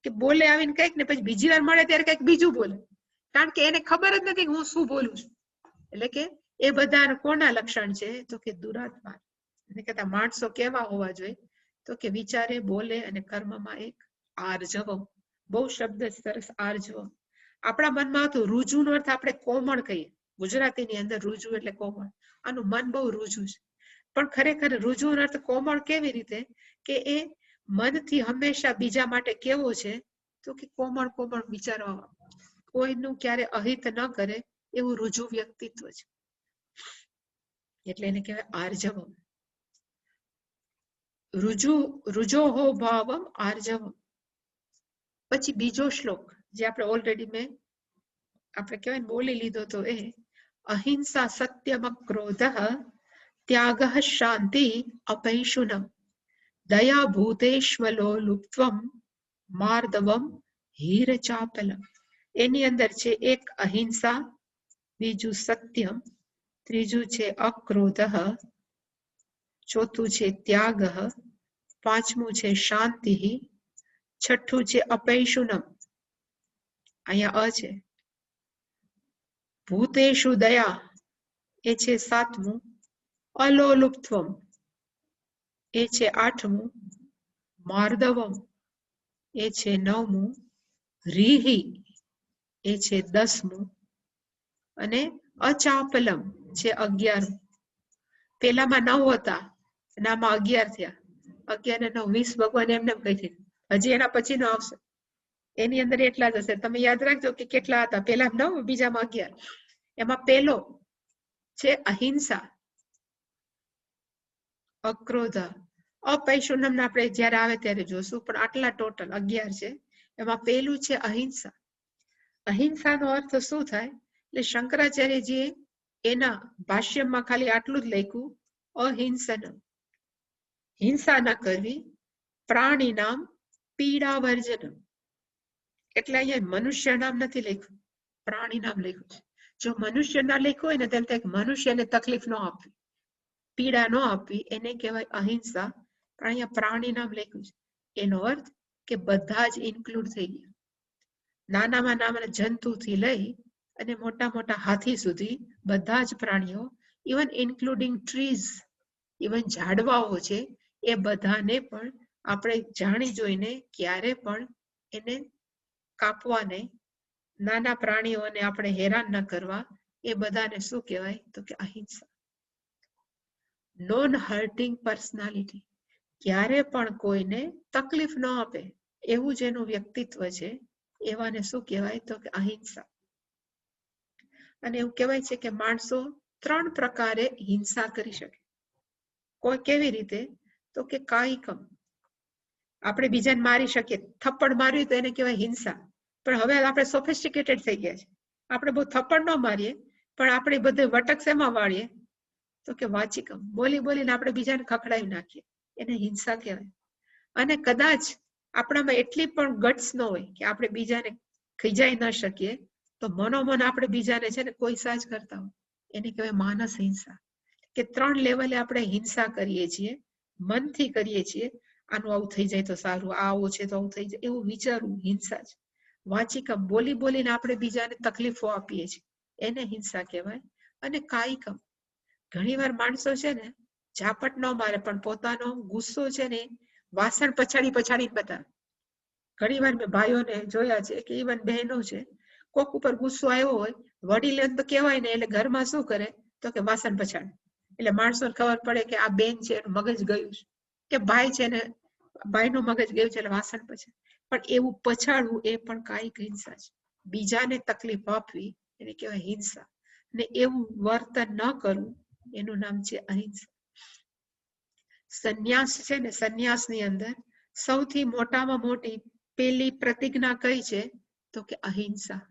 કે બોલે આવીને કઈક ને પછી બીજી વાર મળે ત્યારે કઈક બીજું બોલે, કારણ કે એને ખબર જ નથી કે હું શું બોલું છું. એટલે કે એ બધા કોના લક્ષણ છે તો કે દુરાત્મા. એને કહેતા માણસો કેવા હોવા જોઈએ તો કે વિચારે, બોલે અને કર્મમાં એક આર્જવ. બહુ શબ્દ સરસ આર્જવ. આપણા મનમાં તો રુજુ નો અર્થ આપણે કોમળ કહીએ. ગુજરાતીની અંદર રુજુ એટલે કોમળ. આનું મન બહુ રુજુ છે, પણ ખરેખર રુજુ નો અર્થ કોમળ કેવી રીતે કે એ મનથી હંમેશા બીજા માટે કેવો છે તો કે કોમળ કોમળ વિચારવા, કોઈનું ક્યારે અહિત ન કરે એવું રુજુ વ્યક્તિત્વ છે. એટલે એને કહેવાય આર્જવમ. રુજોહો ભાવમ આર્જવમ. પછી બીજો શ્લોક જે આપણે ઓલરેડી આપણે કહેવાય બોલી લીધો તો એ અહિંસા સત્યમ ક્રોધ ત્યાગ શાંતિ અપૈશુનમ દયા ભૂતેશ્વલો લુપ્ત્વમ માર્દવમ હીર ચાપલમ. એની અંદર છે એક અહિંસા, બીજું સત્યમ, ત્રીજું છે અક્રોધ, ચોથું છે ત્યાગ, પાંચમું છે શાંતિ, છઠ્ઠું છે અપૈશુનમ, અહીંયા અ છે. ભૂતેષુ દયા એ છે સાતમું, અલોલુપ્ત્વમ એ છે આઠમું, માર્દવમ એ છે નવમું, રીહિ એ છે 10મું, અને અચાપલમ છે 11મું. પેલામાં 9 હતા અને આમાં 11 થયા. 11 ને 9 20 ભગવાન એમને કહી દીધું. હજી એના પછી નો આવશે, એની અંદર એટલા જ હશે. તમે યાદ રાખજો કે કેટલા હતા. પેલા 9, બીજામાં 11. એમાં પેલો છે અહિંસા, અક્રોધ, અપૈશુનમ આપણે જયારે આવે ત્યારે જોશું, પણ આટલા ટોટલ 11 છે. એમાં પેલું છે અહિંસા. અહિંસાનો અર્થ શું થાય એટલે શંકરાચાર્યજીએ એના ભાષ્યમાં ખાલી આટલું જ લખ્યું, અહિંસનમ. હિંસા ન કરવી, પ્રાણી નામ પીડા વર્જનમ. એટલે અહીંયા મનુષ્ય નામ નથી લખ્યું, પ્રાણી નામ લખ્યું છે. જો મનુષ્ય ના લખ્યું હોય ને તેમ મનુષ્યને તકલીફ ન આપવી, પીડા ન આપવી, એને કહેવાય અહિંસા. પણ અહીંયા પ્રાણી નામ લખ્યું છે. એનો અર્થ કે બધા જ ઇન્ક્લુડ થઈ ગયા. નાનામાં નાના જંતુથી લઈ અને મોટા મોટા હાથી સુધી બધા જ પ્રાણીઓ, ઇવન ઇન્ક્લુડિંગ ટ્રીઝ, ઇવન ઝાડવાઓ છે, એ બધાને પણ આપણે જાણી જોઈને ક્યારે પણ એને કાપવા નહીં, નાના પ્રાણીઓને આપણે હેરાન ન કરવા. એ બધાને શું કહેવાય તો કે અહિંસા. નોન હર્ટિંગ પર્સનાલિટી, ક્યારે પણ કોઈને તકલીફ ન આપે એવું જેનું વ્યક્તિત્વ છે એવાને શું કહેવાય તો કે અહિંસા. અને એવું કહેવાય છે કે માણસો 3 પ્રકારે હિંસા કરી શકે. કોઈ કેવી રીતે તો કે કાયિકમ, આપણે બીજાને મારી શકીએ. થપ્પડ માર્યું તો એને કહેવાય હિંસા. પણ હવે આપણે સોફિસ્ટિકેટેડ થઈ ગયા છે. આપણે બહુ થપ્પડ ન મારીએ, પણ આપણે બધે વટક શેમાં વાળીએ તો કે વાચિકમ, બોલી બોલીને આપણે બીજાને ખખડાવી નાખીએ, એને હિંસા કહેવાય. અને કદાચ આપણામાં એટલી પણ ગટ્સ ન હોય કે આપણે બીજાને ખીજાઈ ન શકીએ, તો મનોમન આપણે બીજાને છે ને કોઈ સાજ કરતા હોય, એને કહેવાય માનસ હિંસા. કે 3 લેવલે આપણે હિંસા કરીએ છીએ, મનથી કરીએ છીએ, આનું આવું થઈ જાય તો સારું, આ આવું છે તો આવું થઈ જાય, એવું વિચારવું હિંસા છે. વાચિકમ બોલીને આપણે બીજાને તકલીફો આપીએ છીએ, એને હિંસા કહેવાય. અને કાયિકમ ઘણીવાર માણસો છે ને ઝાપટ ન મારે પણ પોતાનો ગુસ્સો છે ને વાસણ પછાડીને બતાવે. ઘણીવાર મેં ભાઈઓને જોયા છે કે ઇવન બહેનો છે, કોક ઉપર ગુસ્સો આવ્યો હોય, વડીલે તો કહેવાય ને, એટલે ઘરમાં શું કરે તો કે વાસણ પછાડે. એટલે માણસોને ખબર પડે કે આ બેન છે એનું મગજ ગયું છે, કે ભાઈ છે ને ભાઈનું મગજ ગયું છે એટલે વાસણ પછાડે. પણ એવું પછાડવું એ પણ કાયિક હિંસા છે. બીજાને તકલીફ આપવી એને કહેવાય હિંસા. ને એવું વર્તન ન કરવું એનું નામ છે અહિંસા. સંન્યાસ છે ને, સંન્યાસની અંદર સૌથી મોટામાં મોટી પેલી પ્રતિજ્ઞા કઈ છે તો કે અહિંસા.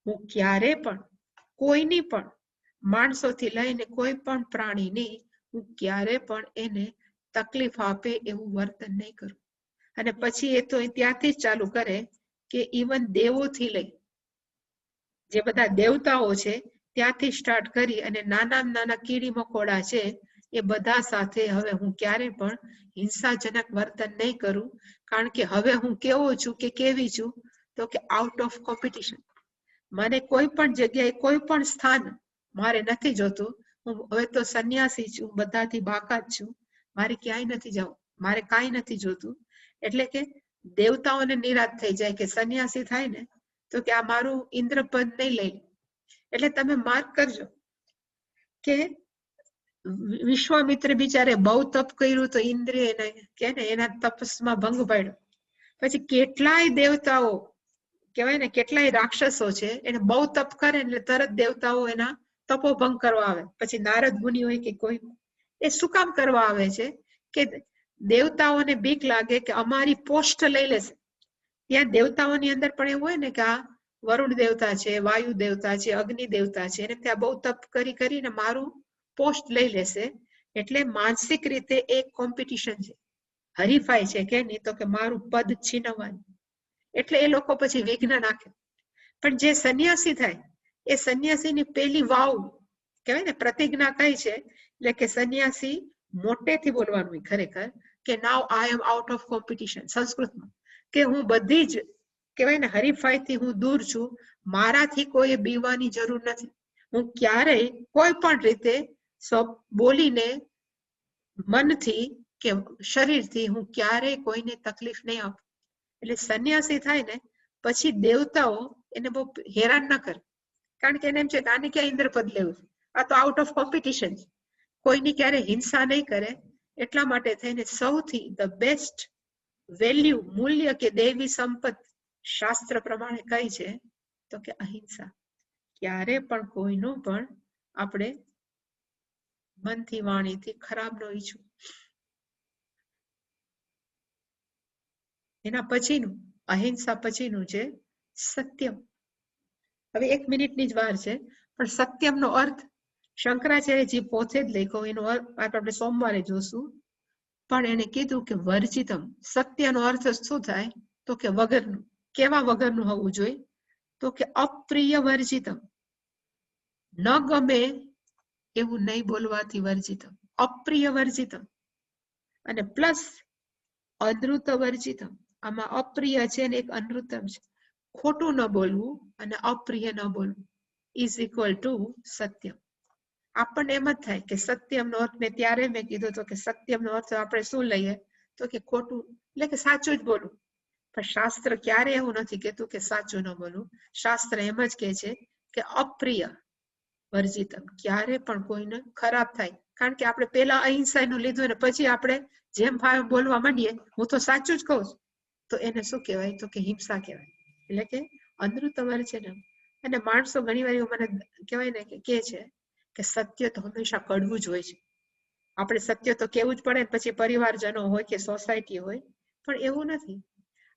હું ક્યારે પણ કોઈની પણ માણસોથી લઈને કોઈ પણ પ્રાણીની હું ક્યારે પણ એને તકલીફ આપે એવું વર્તન નહીં કરું. અને પછી એ તો ત્યાંથી જ ચાલુ કરે કે ઇવન દેવોથી લઈ જે બધા દેવતાઓ છે ત્યાંથી સ્ટાર્ટ કરી અને નાના કીડી મકોડા છે એ બધા સાથે હવે હું ક્યારે પણ હિંસાજનક વર્તન નહીં કરું. કારણ કે હવે હું કેવો છું કે કેવી છું તો કે આઉટ ઓફ કોમ્પિટિશન. મને કોઈ પણ જગ્યાએ કોઈ પણ સ્થાન મારે નથી જોતું. હું હવે તો સંન્યાસી છું, બધાથી બાકાત છું, મારે ક્યાંય નથી જવું, મારે કાંઈ નથી જોતું. એટલે કે દેવતાઓને નિરાશ થઈ જાય કે સંન્યાસી થાય ને તો કે આ મારું ઇન્દ્રપદ નહીં લઈ. એટલે તમે માર્ક કરજો કે વિશ્વામિત્ર બિચારે બહુ તપ કર્યું તો ઇન્દ્રિય કે ને એના તપસ્માં ભંગ પાડ્યો. પછી કેટલાય દેવતાઓ કહેવાય ને, કેટલાય રાક્ષસો છે એને બહુ તપ કરે એટલે તરત દેવતાઓ એના તપોભંગ કરવા આવે. પછી નારદ મુનિ હોય કે કોઈ, એ શું કામ કરવા આવે છે કે દેવતાઓને બીક લાગે કે અમારી પોસ્ટ લઈ લેશે. ત્યાં દેવતાઓની અંદર પણ એવું હોય ને કે આ વરુણ દેવતા છે, વાયુ દેવતા છે, અગ્નિ દેવતા છે, એને ત્યાં બહુ તપ કરીને મારું પોસ્ટ લઈ લેશે. એટલે માનસિક રીતે એક કોમ્પિટિશન છે, હરીફાઈ છે કે નહીં તો કે મારું પદ છીનવવાનું. એટલે એ લોકો પછી વિઘ્ન નાખે. પણ જે સંન્યાસી થાય એ સંન્યાસીની પેલી વાવ કહેવાય ને પ્રતિજ્ઞા કઈ છે, એટલે કે સંન્યાસી મોટેથી બોલવાનું ખરેખર કે નાવ આઈ એમ આઉટ ઓફ કોમ્પિટિશન. સંસ્કૃતમાં કે હું બધી જ કહેવાય ને હરીફાઈથી હું દૂર છું, મારાથી કોઈ બીવાની જરૂર નથી. હું ક્યારેય કોઈ પણ રીતે બોલીને મનથી કે શરીરથી હું ક્યારેય કોઈને તકલીફ નહીં આપું. એટલે સંન્યાસી થાય ને પછી દેવતાઓ એને બહુ હેરાન ન કરે. કારણ કે એને એમ છે કે આને ક્યાં ઇન્દ્રપદ લેવું, આ તો આઉટ ઓફ કોમ્પિટિશન છે, કોઈની ક્યારે હિંસા નહીં કરે. એટલા માટે થઈને સૌથી ધ બેસ્ટ વેલ્યુ મૂલ્ય કે દૈવી સંપત શાસ્ત્ર પ્રમાણે કઈ છે તો કે અહિંસા. ક્યારે પણ કોઈનું પણ આપણે મનથી વાણીથી ખરાબ ન ઈચ્છું. એના પછીનું અહિંસા પછીનું છે સત્યમ. હવે 1 મિનિટની જ વાર છે, પણ સત્યમનો અર્થ શંકરાચાર્યજી પોતે જ લખ્યો, એનો અર્થ આપણે સોમવારે જોશું. પણ એને કીધું કે વર્જિતમ. સત્યનો અર્થ શું થાય તો કે વગરનું. કેવા વગરનું હોવું જોઈએ તો કે અપ્રિય વર્જિતમ. ન ગમે એવું નહીં બોલવાથી વર્જિતમ, અપ્રિય વર્જિતમ. અને પ્લસ અનૃત વર્જિતમ. આમાં અપ્રિય છે ને એક અનૃતમ છે. ખોટું ન બોલવું અને અપ્રિય ન બોલવું ઇઝ ઇક્વલ ટુ સત્યમ. આપણને એમ જ થાય કે સત્યમનો અર્થ મેં ત્યારે મેં કીધું તો કે સત્યમનો અર્થ આપણે શું લઈએ તો કે ખોટું, એટલે કે સાચું જ બોલવું. પણ શાસ્ત્ર ક્યારે એવું નથી કહેતું કે સાચું ન બોલવું. શાસ્ત્ર એમ જ કહે છે કે અપ્રિય વર્જિતમ. ક્યારે પણ કોઈને ખરાબ થાય, કારણ કે આપણે પેલા અહિંસાનું લીધું ને પછી આપણે જેમ ફાવે બોલવા માંડીએ, હું તો સાચું જ કહું છું, તો એને શું કહેવાય તો કે હિંસા કહેવાય. એટલે કે અનૃત વર્જિતમ. અને માણસો ઘણી વાર એવું મને કહેવાય ને કે છે કે સત્ય તો હંમેશા કડવું જ હોય છે, આપણે સત્ય તો કેવું જ પડે ને પછી પરિવારજનો હોય કે સોસાયટી હોય. પણ એવું નથી.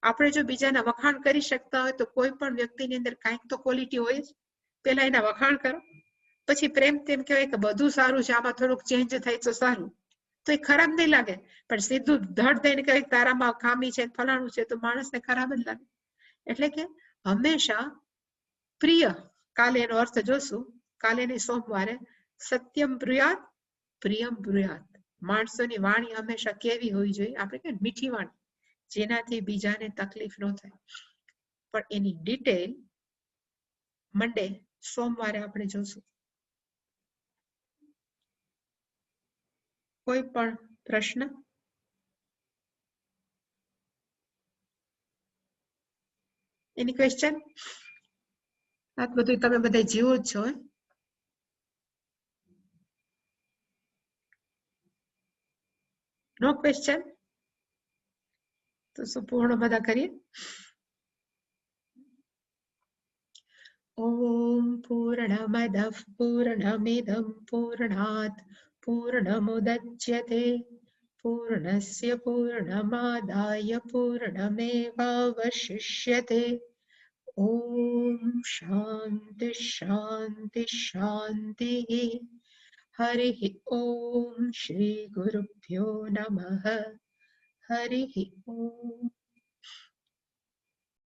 આપણે જો બીજાના વખાણ કરી શકતા હોય તો કોઈ પણ વ્યક્તિની અંદર કાંઈક તો ક્વોલિટી હોય જ. પેલા એના વખાણ કરો, પછી પ્રેમ તેમ કહેવાય કે બધું સારું છે, આમાં થોડુંક ચેન્જ થાય તો સારું, તો એ ખરાબ નહીં લાગે. પણ સીધું ધડ દઈને કહે તારામાં ખામી છે ફલાણું છે તો માણસને ખરાબ જ લાગે. એટલે કે હંમેશા પ્રિય, કાલે એનો અર્થ જોશું, કાલે ને સોમવારે, સત્યમ બ્રુયાત પ્રિયમ બ્રુયાત. માણસોની વાણી હંમેશા કેવી હોવી જોઈએ? આપણે કે મીઠી વાણી, જેનાથી બીજાને તકલીફ ન થાય. પણ એની ડિટેલ મંડે સોમવારે આપણે જોશું. કોઈ પણ પ્રશ્ન? Any question? આ બધું તમે બધા જીવો જ છો. નો ક્વેશ્ચન? તો શું પૂર્ણ બધા કરીએ? ઓમ પૂર્ણમદઃ પૂર્ણમિદં પૂર્ણાત પૂર્ણમુદચ્યતે પૂર્ણસ્ય પૂર્ણમાદાય પૂર્ણમેવાવશિષ્યતે. ઓમ શાંતિ શાંતિ શાંતિ. હરિ ઓમ શ્રી ગુરુભ્યો નમઃ. હરિ ઓમ.